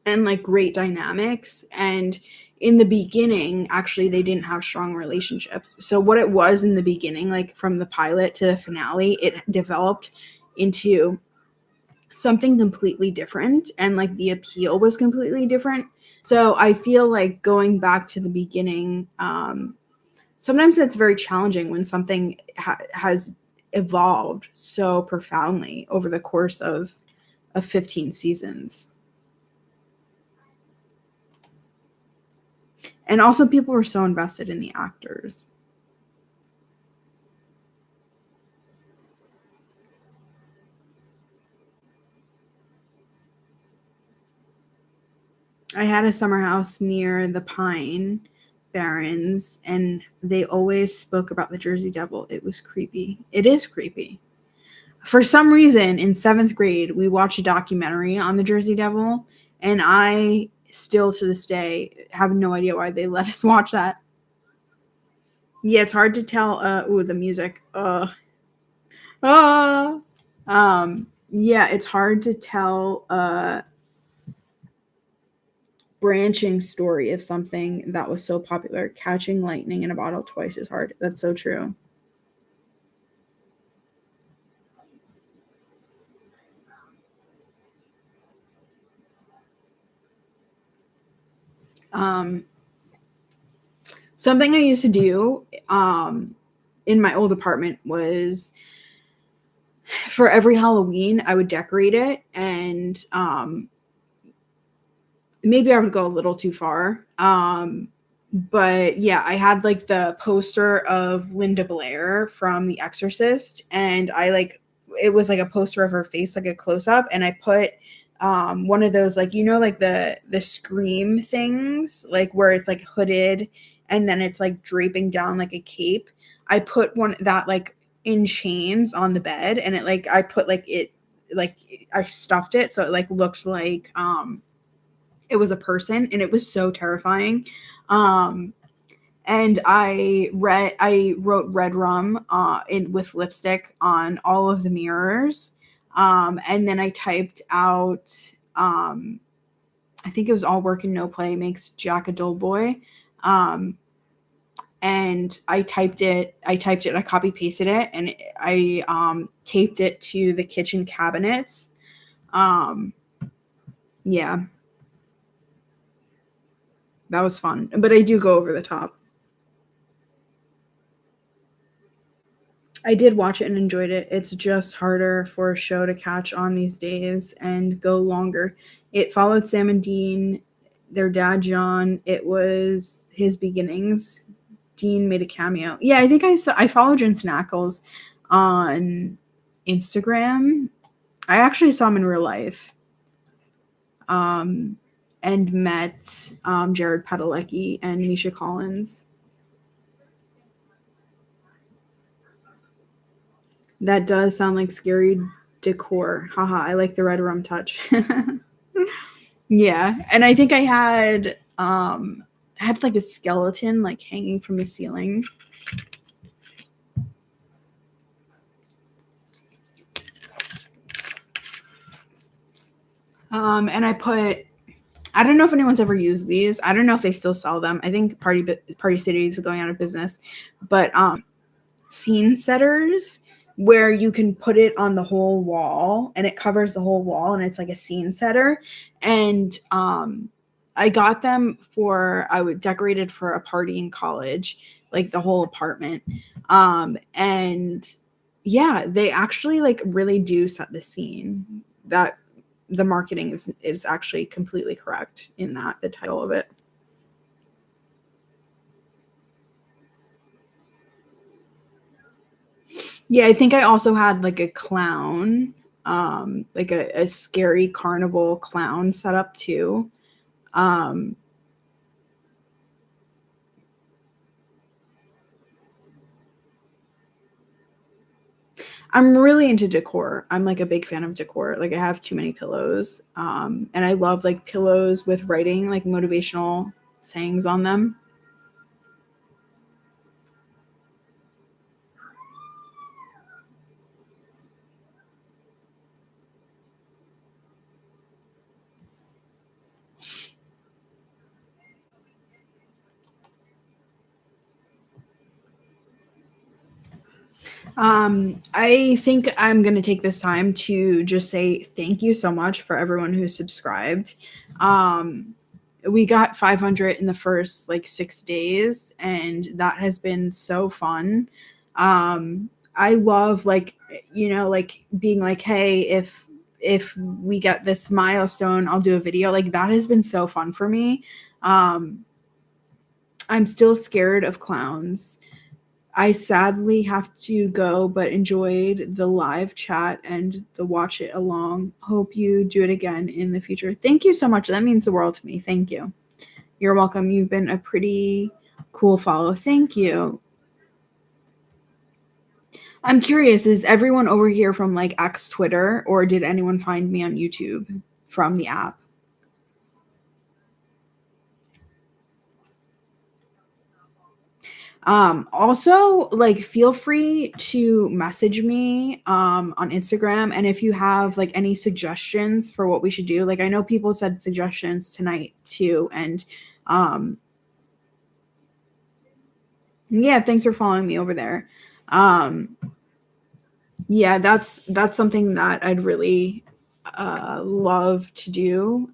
and like great dynamics, and in the beginning actually they didn't have strong relationships. So what it was in the beginning, like from the pilot to the finale, it developed into something completely different, and like the appeal was completely different. So I feel like going back to the beginning, sometimes that's very challenging when something has evolved so profoundly over the course of 15 seasons. And also people were so invested in the actors. I had a summer house near the Pine Barrens, and they always spoke about the Jersey Devil. It was creepy. It is creepy. For some reason, in 7th grade, we watched a documentary on the Jersey Devil, and I still to this day have no idea why they let us watch that. Yeah, it's hard to tell. The music. Yeah, it's hard to tell branching story of something that was so popular. Catching lightning in a bottle twice is hard. That's so true. Um, Something I used to do in my old apartment was for every Halloween, I would decorate it, and maybe I would go a little too far. But yeah, I had like the poster of Linda Blair from The Exorcist, and I like it was like a poster of her face, like a close up, and I put one of those like like the scream things, like where it's like hooded and then it's like draping down like a cape. I put one that like in chains on the bed, and it like I put like it like I stuffed it so it like looks like it was a person, and it was so terrifying. Um and I wrote red rum in with lipstick on all of the mirrors. And then I typed out I think it was all work and no play makes Jack a dull boy. Um and I copy pasted it, and I taped it to the kitchen cabinets. Um yeah, that was fun. But I do go over the top. I did watch it and enjoyed it. It's just harder for a show to catch on these days and go longer. It followed Sam and Dean, their dad John. It was his beginnings. Dean made a cameo. Yeah, I think I followed Jensen Ackles on Instagram. I actually saw him in real life. Um, and met Jared Padalecki and Misha Collins. That does sound like scary decor. Haha, I like the red rum touch. Yeah, and I think I had like a skeleton like hanging from the ceiling. And I don't know if anyone's ever used these. I don't know if they still sell them. I think Party City is going out of business, but scene setters where you can put it on the whole wall and it covers the whole wall, and it's like a scene setter. And I got them for I would decorated for a party in college, like the whole apartment. And yeah, they actually like really do set the scene. That the marketing is actually completely correct in that the title of it. Yeah, I think I also had like a clown, like a scary carnival clown set up too. Um, I'm really into decor. I'm like a big fan of decor. Like I have too many pillows. And I love like pillows with writing, like motivational sayings on them. I think I'm going to take this time to just say thank you so much for everyone who subscribed. Um, we got 500 in the first like 6 days, and that has been so fun. I love like, like being like, hey, if we get this milestone, I'll do a video. Like that has been so fun for me. Um, I'm still scared of clowns. I sadly have to go, but enjoyed the live chat and the watch it along. Hope you do it again in the future. Thank you so much. That means the world to me. Thank you. You're welcome. You've been a pretty cool follow. Thank you. I'm curious, is everyone over here from like X Twitter, or did anyone find me on YouTube from the app? Also, like feel free to message me on Instagram, and if you have like any suggestions for what we should do. Like I know people said suggestions tonight too, and um yeah, thanks for following me over there. Um yeah, that's something that I'd really love to do.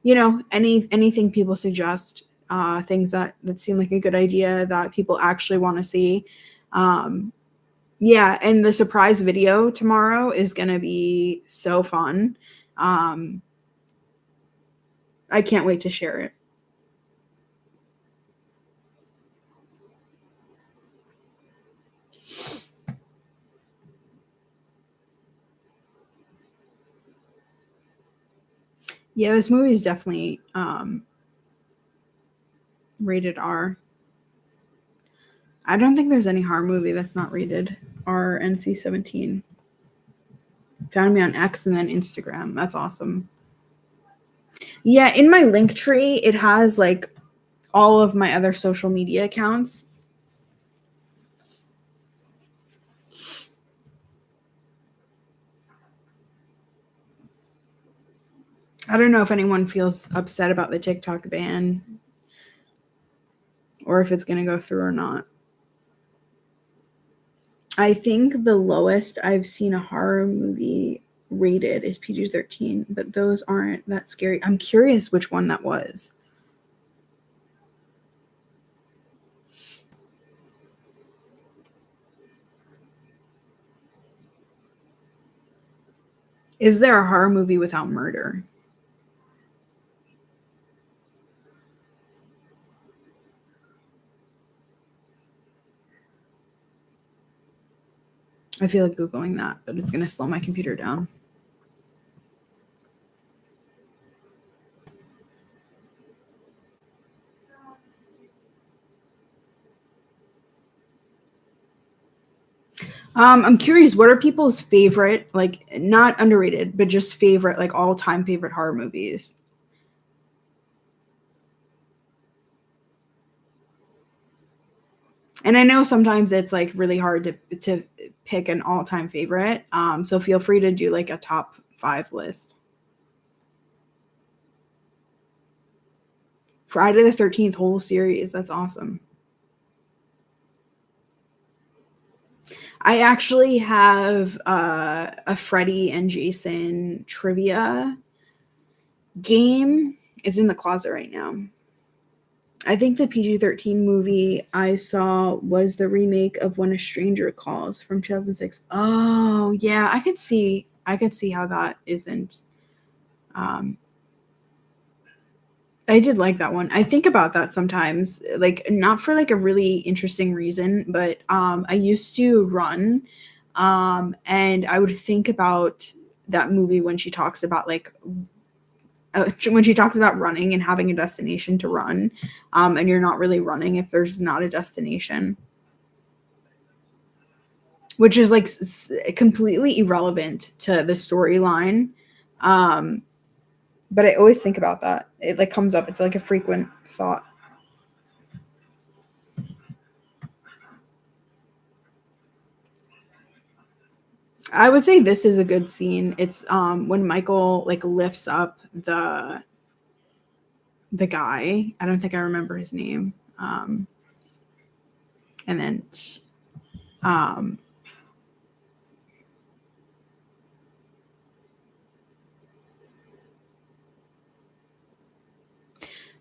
Anything people suggest, things that seem like a good idea that people actually want to see. Um, yeah, and the surprise video tomorrow is gonna be so fun. Um, I can't wait to share it. Yeah, this movie is definitely rated R. I don't think there's any horror movie that's not rated R, NC-17. Found me on X and then Instagram. That's awesome. Yeah, in my link tree, it has like all of my other social media accounts. I don't know if anyone feels upset about the TikTok ban or if it's going to go through or not. I think the lowest I've seen a horror movie rated is PG-13, but those aren't that scary. I'm curious which one that was. Is there a horror movie without murder? I feel like Googling that, but it's going to slow my computer down. I'm curious, what are people's favorite, like not underrated, but just favorite, like all-time favorite horror movies? And I know sometimes it's like really hard to pick an all-time favorite. So feel free to do like a top 5 list. Friday the 13th whole series. That's awesome. I actually have a Freddy and Jason trivia game. It's in the closet right now. I think the PG-13 movie I saw was the remake of When a Stranger Calls from 2006. Oh, yeah, I could see how that isn't. Um, I did like that one. I think about that sometimes, like not for like a really interesting reason, but I used to run, and I would think about that movie when she talks about like when she talks about running and having a destination to run, and you're not really running if there's not a destination, which is like completely irrelevant to the storyline. Um, but I always think about that. It like comes up. It's like a frequent thought. I would say this is a good scene. It's when Michael like lifts up the guy. I don't think I remember his name. And then um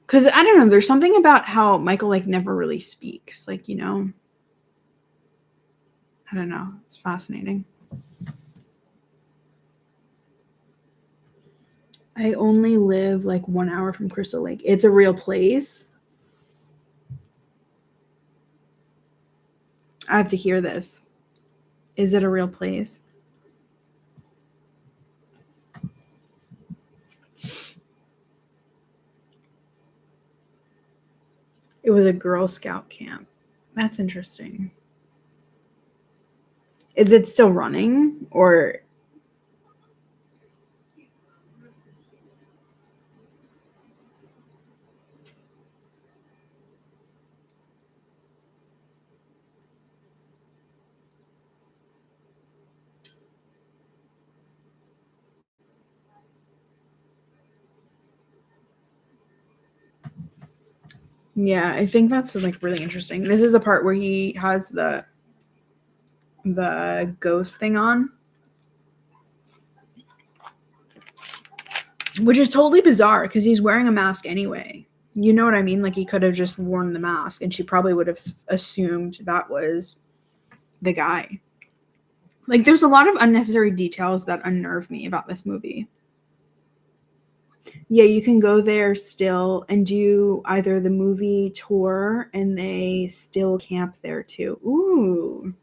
because I don't know, there's something about how Michael like never really speaks. Like, I don't know. It's fascinating. I only live like 1 hour from Crystal Lake. It's a real place. I have to hear this. Is it a real place? It was a Girl Scout camp. That's interesting. Is it still running or yeah, I think that's like really interesting. This is the part where he has the ghost thing on, which is totally bizarre because he's wearing a mask anyway. You know what I mean? Like he could have just worn the mask and she probably would have assumed that was the guy. Like there's a lot of unnecessary details that unnerve me about this movie. Yeah, you can go there still and do either the movie tour and they still camp there too. Ooh.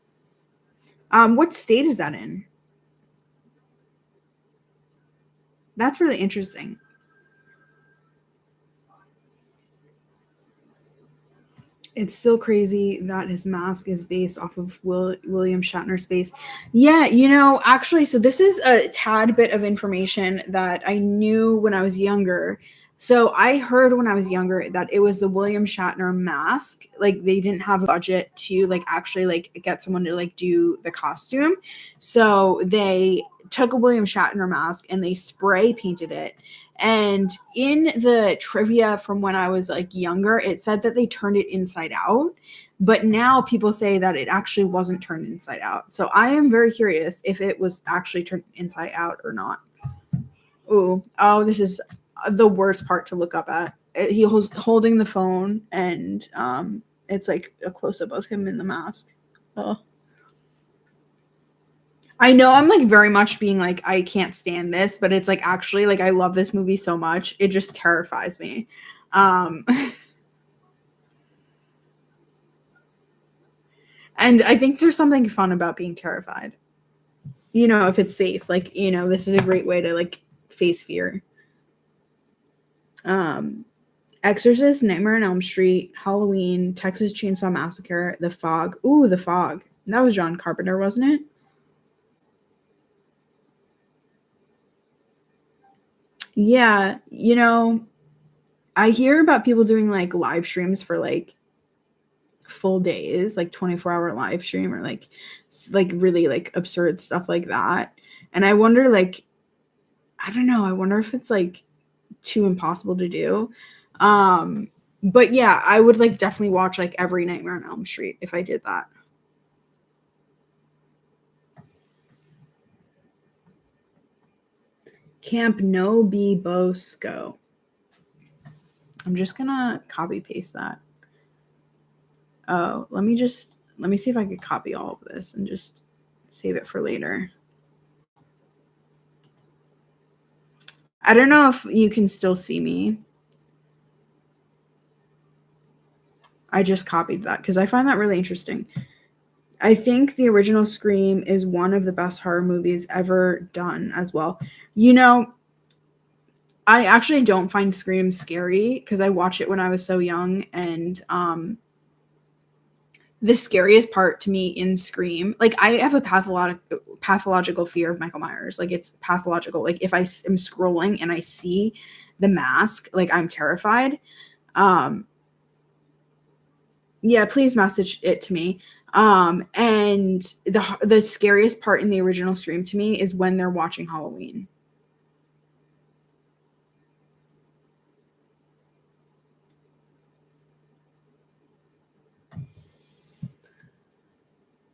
What state is that in? That's really interesting. It's still crazy that his mask is based off of William Shatner's face. Yeah, actually, so this is a tad bit of information that I knew when I was younger. So I heard when I was younger that it was the William Shatner mask. Like they didn't have a budget to like actually like get someone to like do the costume. So they took a William Shatner mask and they spray painted it. And in the trivia from when I was like younger, it said that they turned it inside out. But now people say that it actually wasn't turned inside out. So I am very curious if it was actually turned inside out or not. Ooh, oh, this is the worst part to look up at. He was holding the phone and it's like a close up of him in the mask. Oh. I know I'm like very much being like, I can't stand this, but it's like actually like I love this movie so much. It just terrifies me. Um and I think there's something fun about being terrified. If it's safe, like, this is a great way to like face fear. Exorcist, Nightmare on Elm Street, Halloween, Texas Chainsaw Massacre, The Fog. Ooh, The Fog. That was John Carpenter, wasn't it? Yeah, I hear about people doing like live streams for like full days, like 24-hour live stream or like really like absurd stuff like that. And I wonder like I don't know, I wonder if it's like too impossible to do. But yeah, I would like definitely watch like every Nightmare on Elm Street if I did that. Camp No Be Bosco. I'm just gonna copy paste that. Oh, let me see if I could copy all of this and just save it for later. I don't know if you can still see me. I just copied that because I find that really interesting. I think the original Scream is one of the best horror movies ever done as well. I actually don't find Scream scary because I watched it when I was so young, and the scariest part to me in Scream, like I have a pathological fear of Michael Myers. Like it's pathological. Like if I am scrolling and I see the mask, like I'm terrified. Yeah, please message it to me. And the scariest part in the original Scream to me is when they're watching Halloween.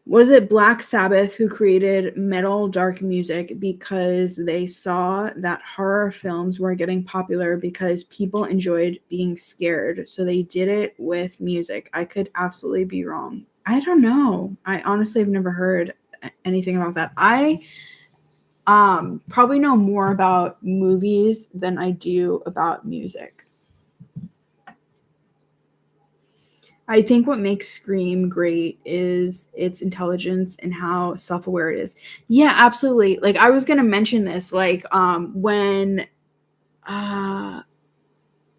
Was it Black Sabbath who created metal dark music because they saw that horror films were getting popular because people enjoyed being scared, so they did it with music? I could absolutely be wrong. I don't know. I honestly have never heard anything about that. I probably know more about movies than I do about music. I think what makes Scream great is its intelligence and how self-aware it is. Yeah, absolutely. Like I was gonna mention this, like when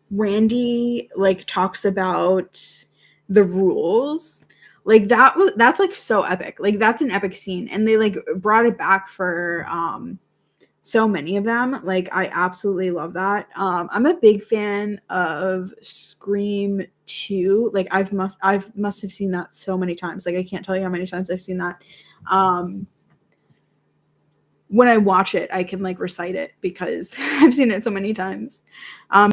Randy like talks about the rules, like that's like so epic. Like that's an epic scene, and they like brought it back for so many of them. Like I absolutely love that. I'm a big fan of Scream 2. Like I must have seen that so many times. Like I can't tell you how many times I've seen that. When I watch it, I can like recite it because I've seen it so many times.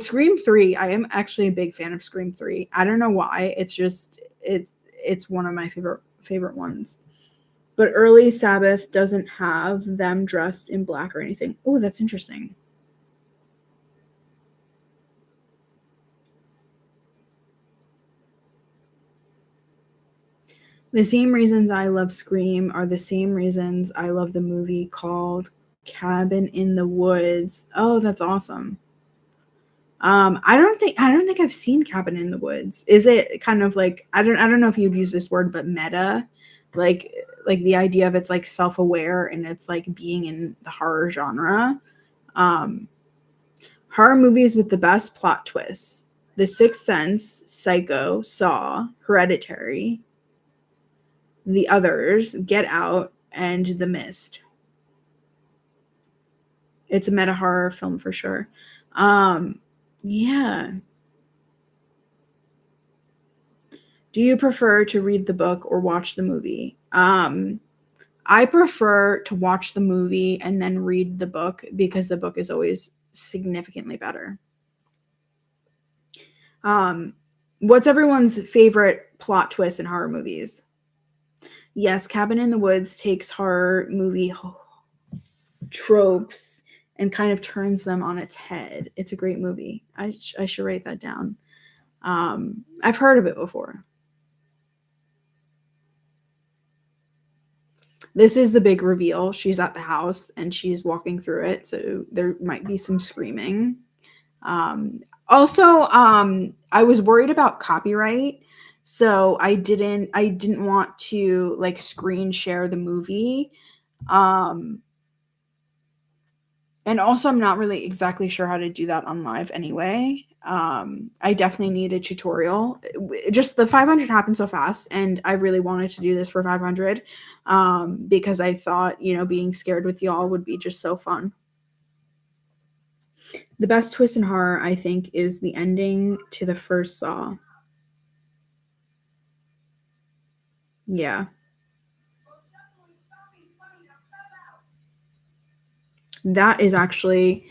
Scream 3, I am actually a big fan of Scream 3. I don't know why. It's one of my favorite ones. But early Sabbath doesn't have them dressed in black or anything. Oh, that's interesting. The same reasons I love Scream are the same reasons I love the movie called Cabin in the Woods. Oh, that's awesome. I don't think I've seen Cabin in the Woods. Is it kind of like I don't know if you'd use this word, but meta, like the idea of it's like self-aware and it's like being in the horror genre. Um, Horror movies with the best plot twists. The Sixth Sense, Psycho, Saw, Hereditary, The Others, Get Out, and The Mist. It's a meta horror film for sure. Yeah. Do you prefer to read the book or watch the movie? I prefer to watch the movie and then read the book because the book is always significantly better. Um, what's everyone's favorite plot twist in horror movies? Yes, Cabin in the Woods takes horror movie tropes and kind of turns them on its head. It's a great movie. I should write that down. I've heard of it before. This is the big reveal. She's at the house and she's walking through it, so there might be some screaming. Also, I was worried about copyright, so I didn't want to like screen share the movie. Um, and also I'm not really exactly sure how to do that on live anyway. I definitely need a tutorial. Just the 500 happened so fast, and I really wanted to do this for 500 because I thought, being scared with y'all would be just so fun. The best twist in horror, I think, is the ending to the first Saw. Yeah. That is actually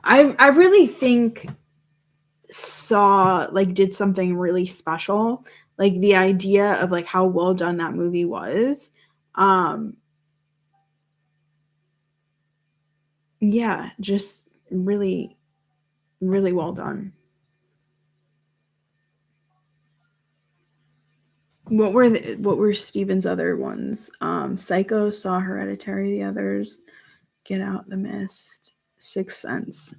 I really think Saw like did something really special. Like the idea of like how well done that movie was. Um yeah, just really really well done. What were Steven's other ones? Psycho, Saw, Hereditary, the others, Get Out, The Mist, Sixth Sense.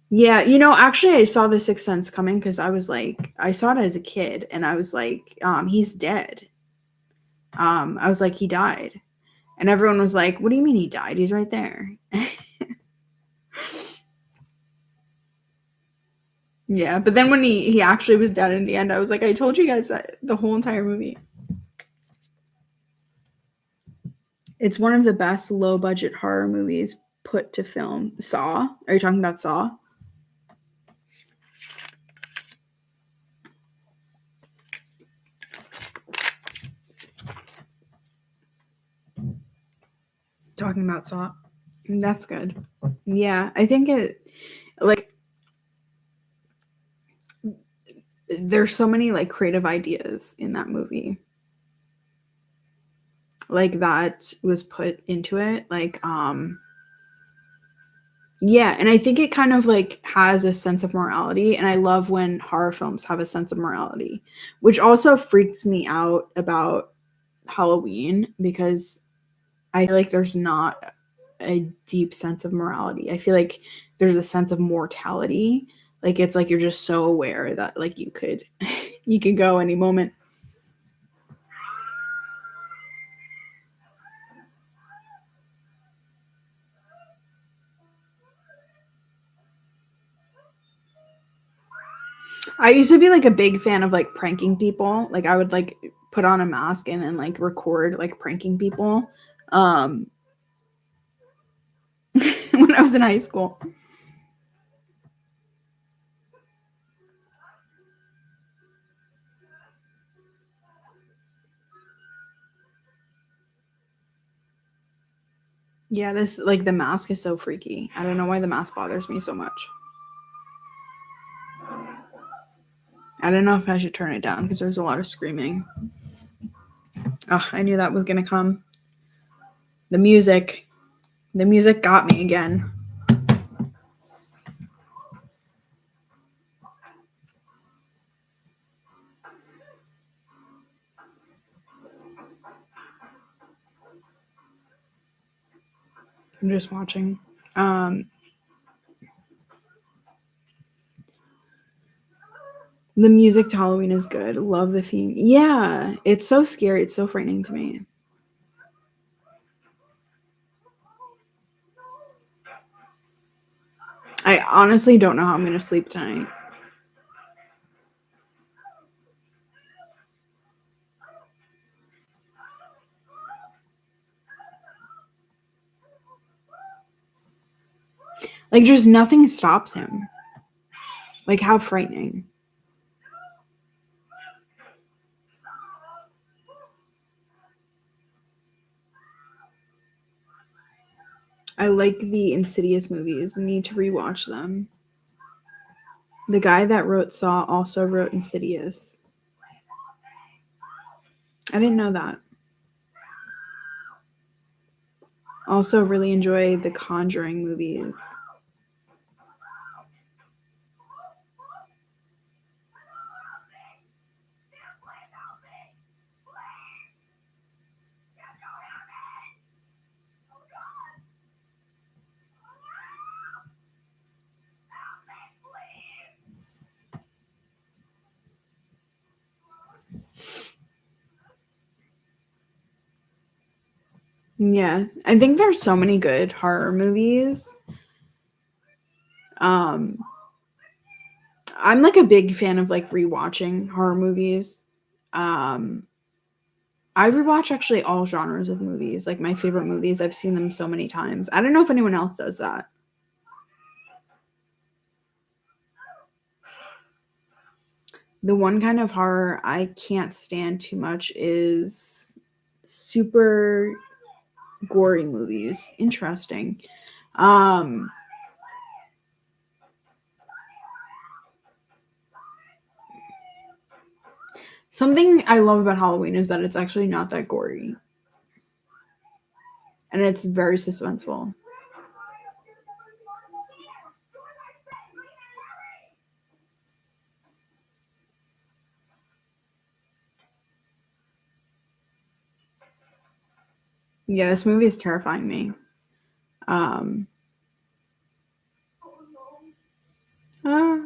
Yeah, actually I saw The Sixth Sense coming because I saw it as a kid and I was like, he's dead. I was like, he died. And everyone was like, what do you mean he died? He's right there. Yeah, but then when he actually was dead in the end, I was like, I told you guys that the whole entire movie. It's one of the best low budget horror movies put to film. Saw? Are you talking about Saw? Talking about Saw. That's good. Yeah, I think it like there's so many like creative ideas in that movie. Like that was put into it. Yeah, and I think it kind of like has a sense of morality, and I love when horror films have a sense of morality, which also freaks me out about Halloween because I feel like there's not a deep sense of morality. I feel like there's a sense of mortality. Like it's like you're just so aware that like you could you could go any moment. I used to be like a big fan of like pranking people. Like I would like put on a mask and then like record like pranking people when I was in high school. Yeah, this like the mask is so freaky. I don't know why the mask bothers me so much. I don't know if I should turn it down because there's a lot of screaming. Oh, I knew that was gonna come. The music. The music got me again. I'm just watching. Um, the music to Halloween is good. Love the theme. Yeah, it's so scary. It's so frightening to me. I honestly don't know how I'm going to sleep tonight. Like, just nothing stops him. Like, how frightening. I like the Insidious movies. I need to rewatch them. The guy that wrote Saw also wrote Insidious. I didn't know that. Also, really enjoy the Conjuring movies. Yeah, I think there's so many good horror movies. Um, I'm like a big fan of like rewatching horror movies. Um, I rewatch actually all genres of movies. Like my favorite movies, I've seen them so many times. I don't know if anyone else does that. The one kind of horror I can't stand too much is super gory movies. Interesting. Um, Something I love about Halloween is that it's actually not that gory. And it's very suspenseful. Yeah, this movie is terrifying me. Um, uh,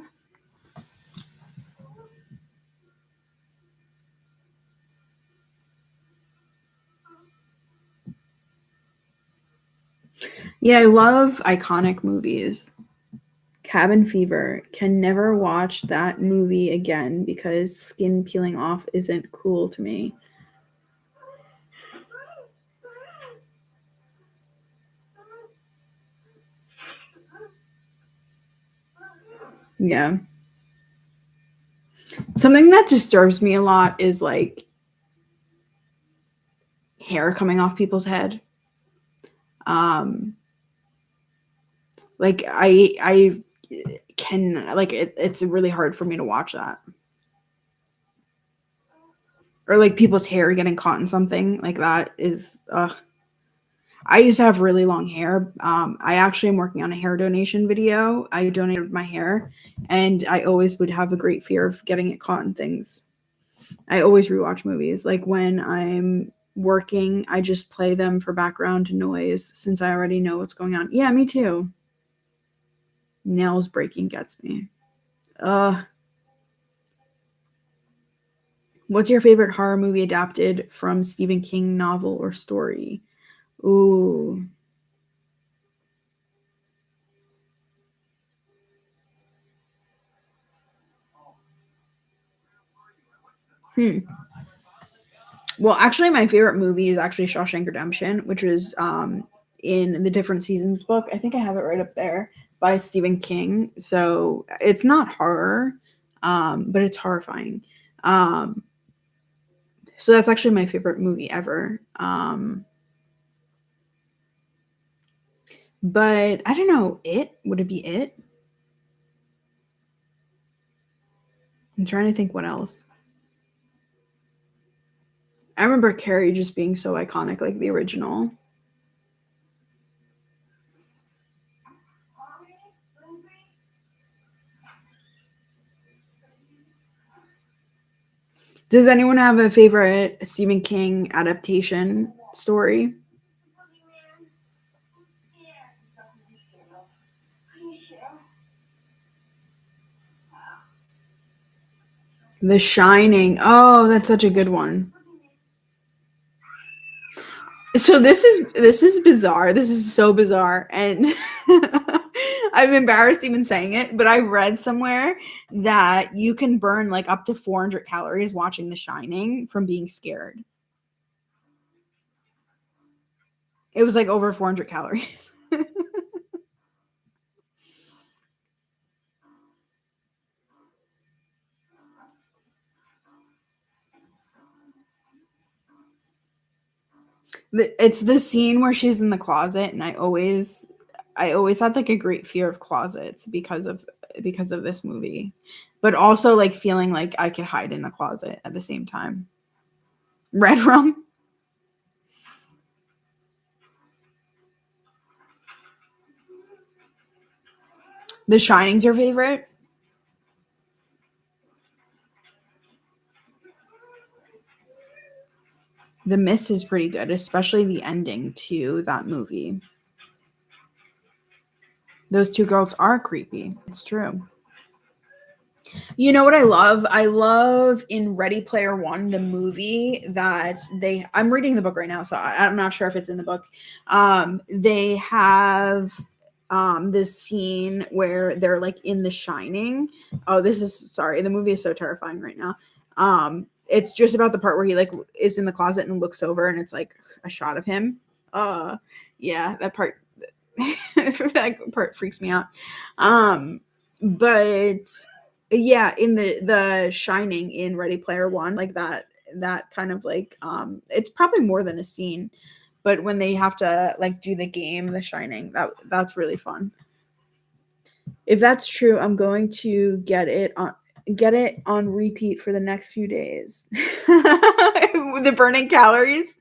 yeah, I love iconic movies. Cabin Fever. Can never watch that movie again because skin peeling off isn't cool to me. Yeah. Something that disturbs me a lot is like hair coming off people's head. Um like I can like it's really hard for me to watch that. Or like people's hair getting caught in something like that is I used to have really long hair. I actually am working on a hair donation video. I donated my hair, and I always would have a great fear of getting it caught in things. I always rewatch movies. Like when I'm working, I just play them for background noise since I already know what's going on. Yeah, me too. Nails breaking gets me. Uh, what's your favorite horror movie adapted from Stephen King novel or story? Ooh. Hmm. Well, actually, my favorite movie is actually Shawshank Redemption, which was in the Different Seasons book. I think I have it right up there by Stephen King. So it's not horror, but it's horrifying. Um, so that's actually my favorite movie ever. But I don't know. It would it be it? I'm trying to think what else. I remember Carrie just being so iconic, like the original. Does anyone have a favorite Stephen King adaptation story? The Shining. Oh, that's such a good one. So this is bizarre. This is so bizarre, and I'm embarrassed even saying it, but I read somewhere that you can burn like up to 400 calories watching The Shining from being scared. It was like over 400 calories. It's the scene where she's in the closet, and I always had like a great fear of closets because of this movie, but also like feeling like I could hide in a closet at the same time. Red rum. The Shining's your favorite? The Mist is pretty good, especially the ending to that movie. Those two girls are creepy. It's true. You know what I love? I love in Ready Player One, the movie that I'm reading the book right now, so I'm not sure if it's in the book. They have this scene where they're like in The Shining. Oh, sorry, the movie is so terrifying right now. It's just about the part where he like is in the closet and looks over and it's like a shot of him. Uh yeah, that part that part freaks me out. But yeah, in the Shining in Ready Player One, like that kind of like it's probably more than a scene, but when they have to like do the game The Shining, that's really fun. If that's true, I'm going to get it on repeat for the next few days. The burning calories.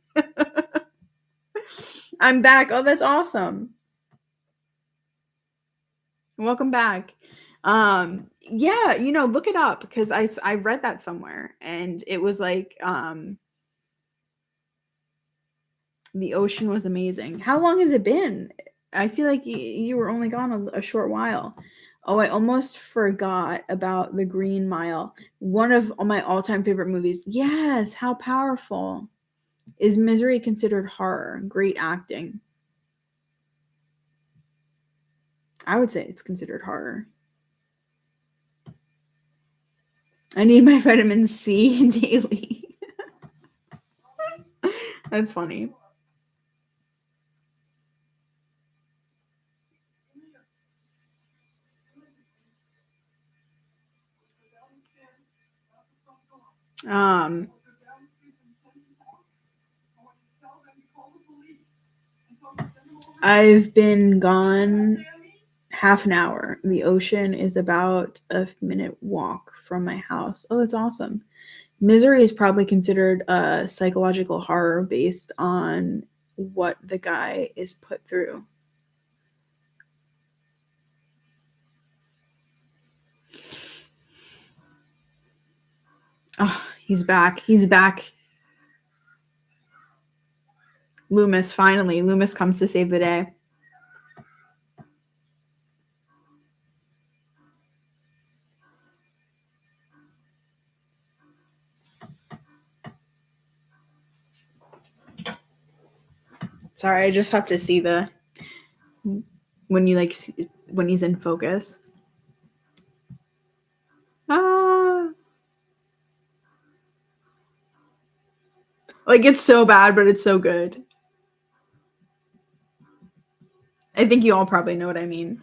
I'm back. Oh, that's awesome. Welcome back. Yeah, look it up because I read that somewhere and it was like the ocean was amazing. How long has it been? I feel like you were only gone a short while. Oh, I almost forgot about The Green Mile. One of my all-time favorite movies. Yes, how powerful. Is Misery considered horror? Great acting. I would say it's considered horror. I need my vitamin C daily. That's funny. Um, I've been gone half an hour. The ocean is about a minute walk from my house. Oh, that's awesome. Misery is probably considered a psychological horror based on what the guy is put through. Oh, he's back. He's back. Loomis, finally. Loomis comes to save the day. Sorry, I just have to see the when you like when he's in focus. Ah, like it's so bad, but it's so good. I think you all probably know what I mean.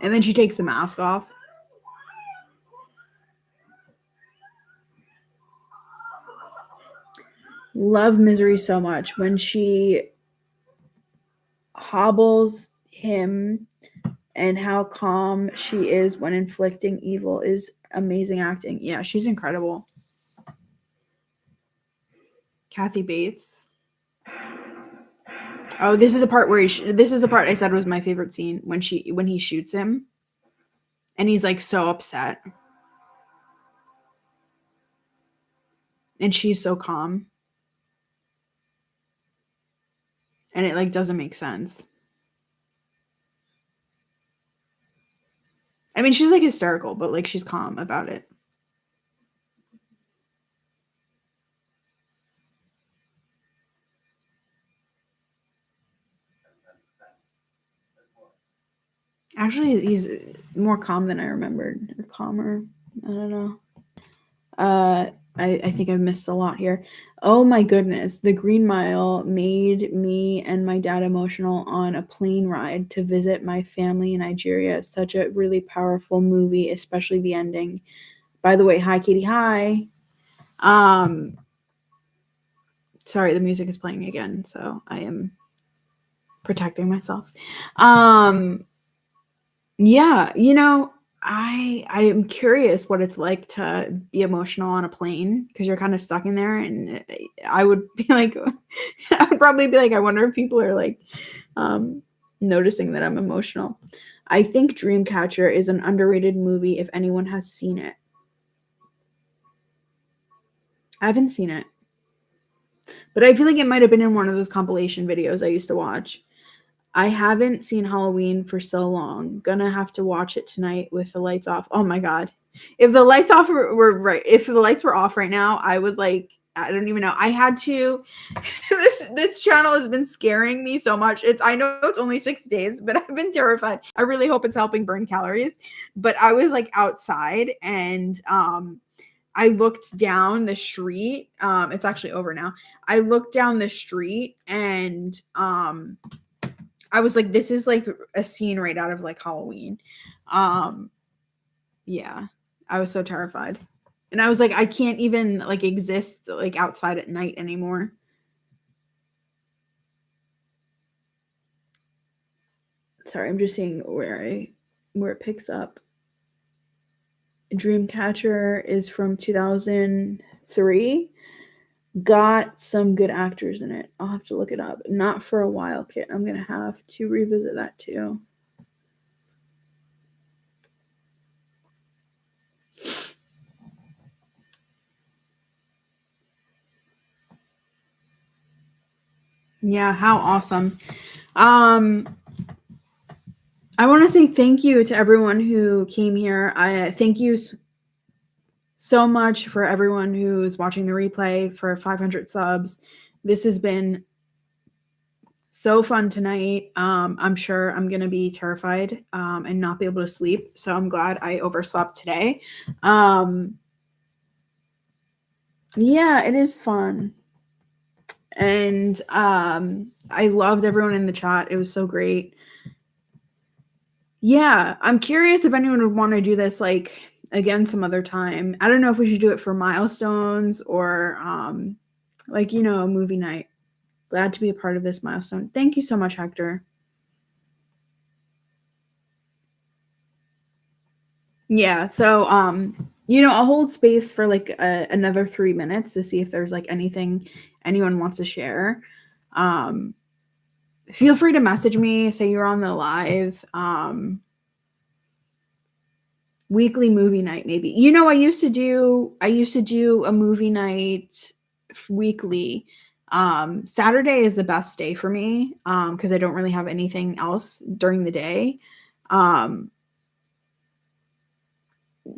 And then she takes the mask off. Love Misery so much when she hobbles him and how calm she is when inflicting evil is amazing acting. Yeah, she's incredible. Kathy Bates. Oh, this is the part where this is the part I said was my favorite scene when he shoots him and he's like so upset and she's so calm and it like doesn't make sense. I mean, she's like hysterical, but like she's calm about it. Actually, he's more calm than I remembered, or calmer. I don't know. Uh, I think I've missed a lot here. Oh my goodness, The Green Mile made me and my dad emotional on a plane ride to visit my family in Nigeria. Such a really powerful movie, especially the ending. By the way, hi Katie, hi. Um, sorry, the music is playing again, so I am protecting myself. Yeah, I am curious what it's like to be emotional on a plane because you're kind of stuck in there, and I would be like, I would probably be like, I wonder if people are like, um, noticing that I'm emotional. I think Dreamcatcher is an underrated movie if anyone has seen it. I haven't seen it, but I feel like it might have been in one of those compilation videos I used to watch. I haven't seen Halloween for so long. Gonna have to watch it tonight with the lights off. Oh my god. If the lights off were right, if the lights were off right now, I would like I don't even know. I had to this channel has been scaring me so much. I know it's only 6 days, but I've been terrified. I really hope it's helping burn calories. But I was like outside and I looked down the street. It's actually over now. I looked down the street and I was like, this is like a scene right out of like Halloween. Um, yeah, I was so terrified. And I was like, I can't even like exist like outside at night anymore. Sorry, I'm just seeing where it picks up. Dreamcatcher is from 2003. Got some good actors in it. I'll have to look it up. Not for a while, Kit. I'm gonna have to revisit that too. Yeah, how awesome. Um I want to say thank you to everyone who came here. I thank you so much for everyone who's watching the replay for 500 subs. This has been so fun tonight. I'm sure I'm going to be terrified and not be able to sleep. So I'm glad I overslept today. Yeah, it is fun. And I loved everyone in the chat. It was so great. Yeah, I'm curious if anyone would want to do this like again some other time. I don't know if we should do it for milestones or like a movie night. Glad to be a part of this milestone. Thank you so much, Hector. Yeah, so I'll hold space for like another 3 minutes to see if there's like anything anyone wants to share. Um feel free to message me, say you're on the live. Weekly movie night maybe. I used to do a movie night weekly. Saturday is the best day for me because I don't really have anything else during the day. Um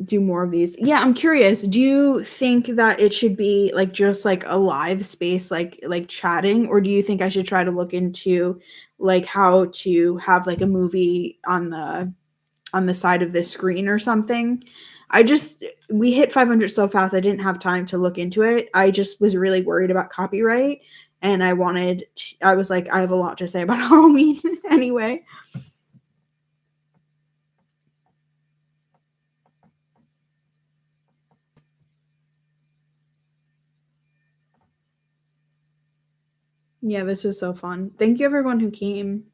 do more of these. Yeah, I'm curious. Do you think that it should be like just like a live space like chatting, or do you think I should try to look into like how to have like a movie on the side of this screen or something? We hit 500 so fast. I didn't have time to look into it. I just was really worried about copyright, and I was like, I have a lot to say about Halloween anyway. Yeah, this was so fun. Thank you everyone who came.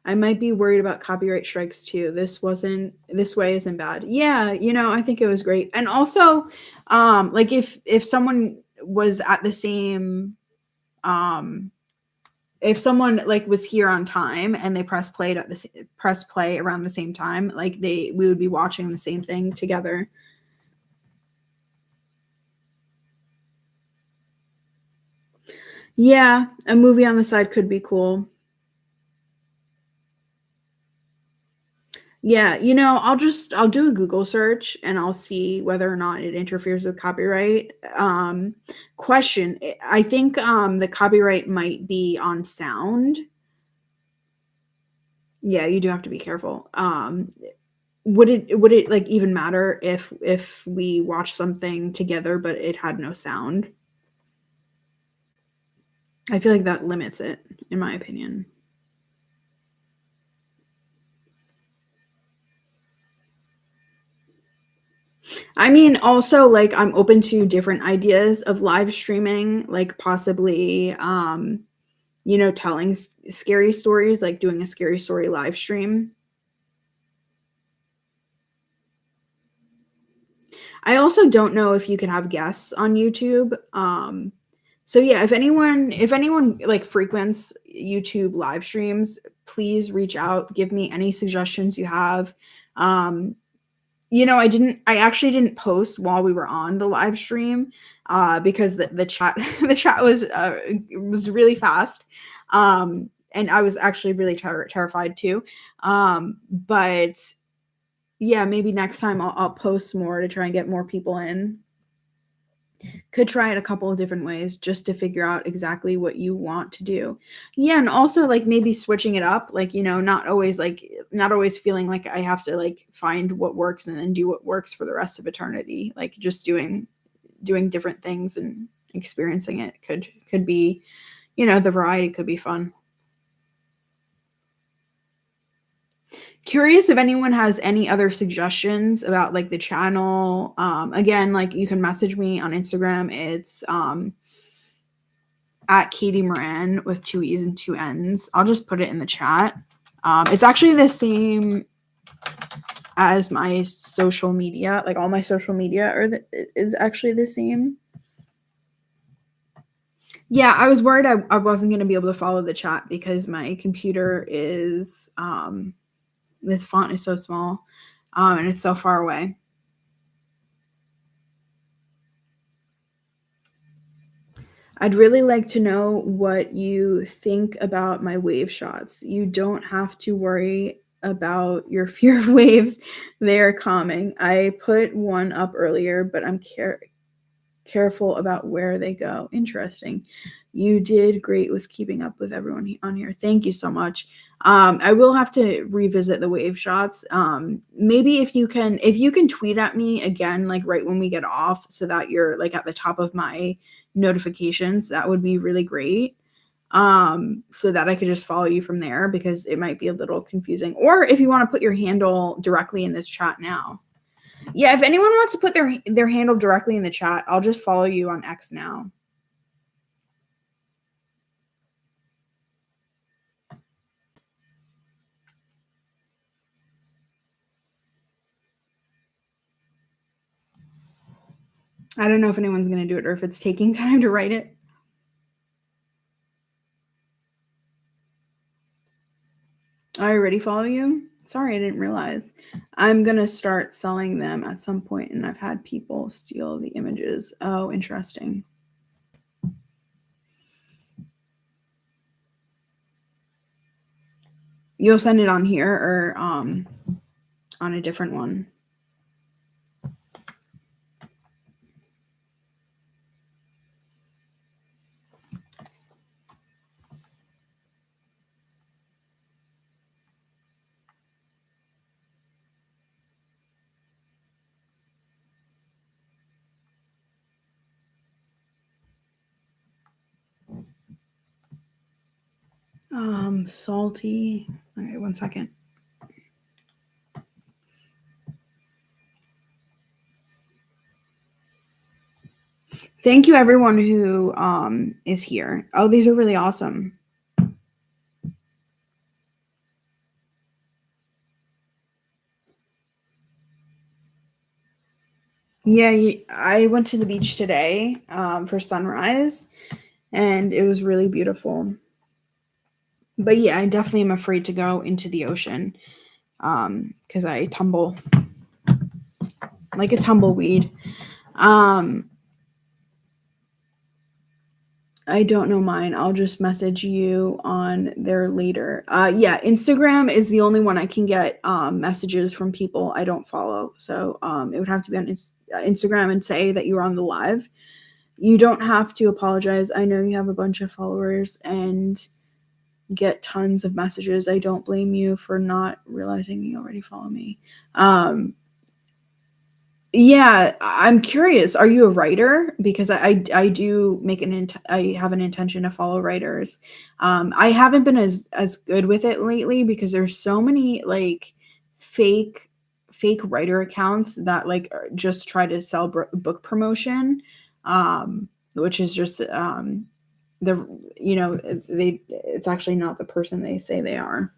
I might be worried about copyright strikes too. This way isn't bad. Yeah, I think it was great. And also, like if someone was at the same if someone like was here on time and they press play around the same time, like we would be watching the same thing together. Yeah, a movie on the side could be cool. Yeah, I'll do a Google search and I'll see whether or not it interferes with copyright. Question, I think the copyright might be on sound. Yeah, you do have to be careful. Would it like even matter if we watch something together but it had no sound? I feel like that limits it, in my opinion. I mean, also, like, I'm open to different ideas of live streaming, like possibly, telling scary stories, like doing a scary story live stream. I also don't know if you can have guests on YouTube. So yeah, if anyone like frequents YouTube live streams, please reach out, give me any suggestions you have. Um, I actually didn't post while we were on the live stream, because the chat the chat was really fast. And I was actually really terrified too. But yeah, maybe next time I'll post more to try and get more people in. Could try it a couple of different ways just to figure out exactly what you want to do. Yeah, and also like maybe switching it up, like, not always feeling like I have to like find what works and then do what works for the rest of eternity. Like just doing different things and experiencing it could be, the variety could be fun. Curious if anyone has any other suggestions about like the channel. Again, like you can message me on Instagram. It's at Katie Moran with two E's and two N's. I'll just put it in the chat. It's actually the same as my social media. Like all my social media is actually the same. Yeah, I was worried I wasn't going to be able to follow the chat because my computer is the font is so small, and it's so far away. I'd really like to know what you think about my wave shots. You don't have to worry about your fear of waves. They are calming. I put one up earlier, but I'm careful about where they go. Interesting. You did great with keeping up with everyone on here. Thank you so much. I will have to revisit the wave shots. Maybe if you can tweet at me again, like right when we get off, so that you're like at the top of my notifications, that would be really great. So that I could just follow you from there, because it might be a little confusing. Or if you want to put your handle directly in this chat now. Yeah, if anyone wants to put their handle directly in the chat, I'll just follow you on X now. I don't know if anyone's going to do it or if it's taking time to write it. I already follow you? Sorry, I didn't realize. I'm going to start selling them at some point, and I've had people steal the images. Oh, interesting. You'll send it on here or on a different one? Salty. Okay, 1 second. Thank you everyone who is here. Oh, these are really awesome. Yeah, I went to the beach today for sunrise, and it was really beautiful. But yeah, I definitely am afraid to go into the ocean because I tumble like a tumbleweed. Um, I don't know mine. I'll just message you on there later. Yeah, Instagram is the only one I can get messages from people I don't follow. So it would have to be on Instagram and say that you were on the live. You don't have to apologize. I know you have a bunch of followers and get tons of messages. I don't blame you for not realizing you already follow me. Yeah, I'm curious. Are you a writer? Because I do make I have an intention to follow writers. I haven't been as good with it lately because there's so many like fake writer accounts that like just try to sell book promotion, which is just the it's actually not the person they say they are.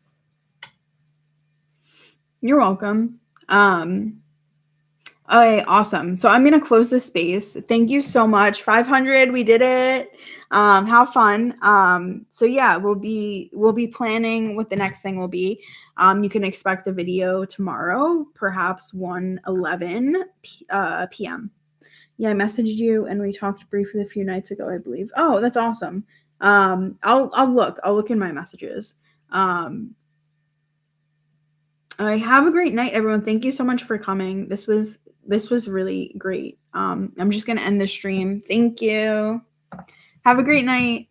You're welcome. Okay, awesome. So I'm gonna close this space. Thank you so much. 500, we did it. How fun. So yeah, we'll be planning what the next thing will be. You can expect a video tomorrow, perhaps 1:11 p.m. Yeah, I messaged you and we talked briefly a few nights ago, I believe. Oh, that's awesome. I'll look in my messages. All right, have a great night, everyone. Thank you so much for coming. This was really great. I'm just gonna end the stream. Thank you. Have a great night.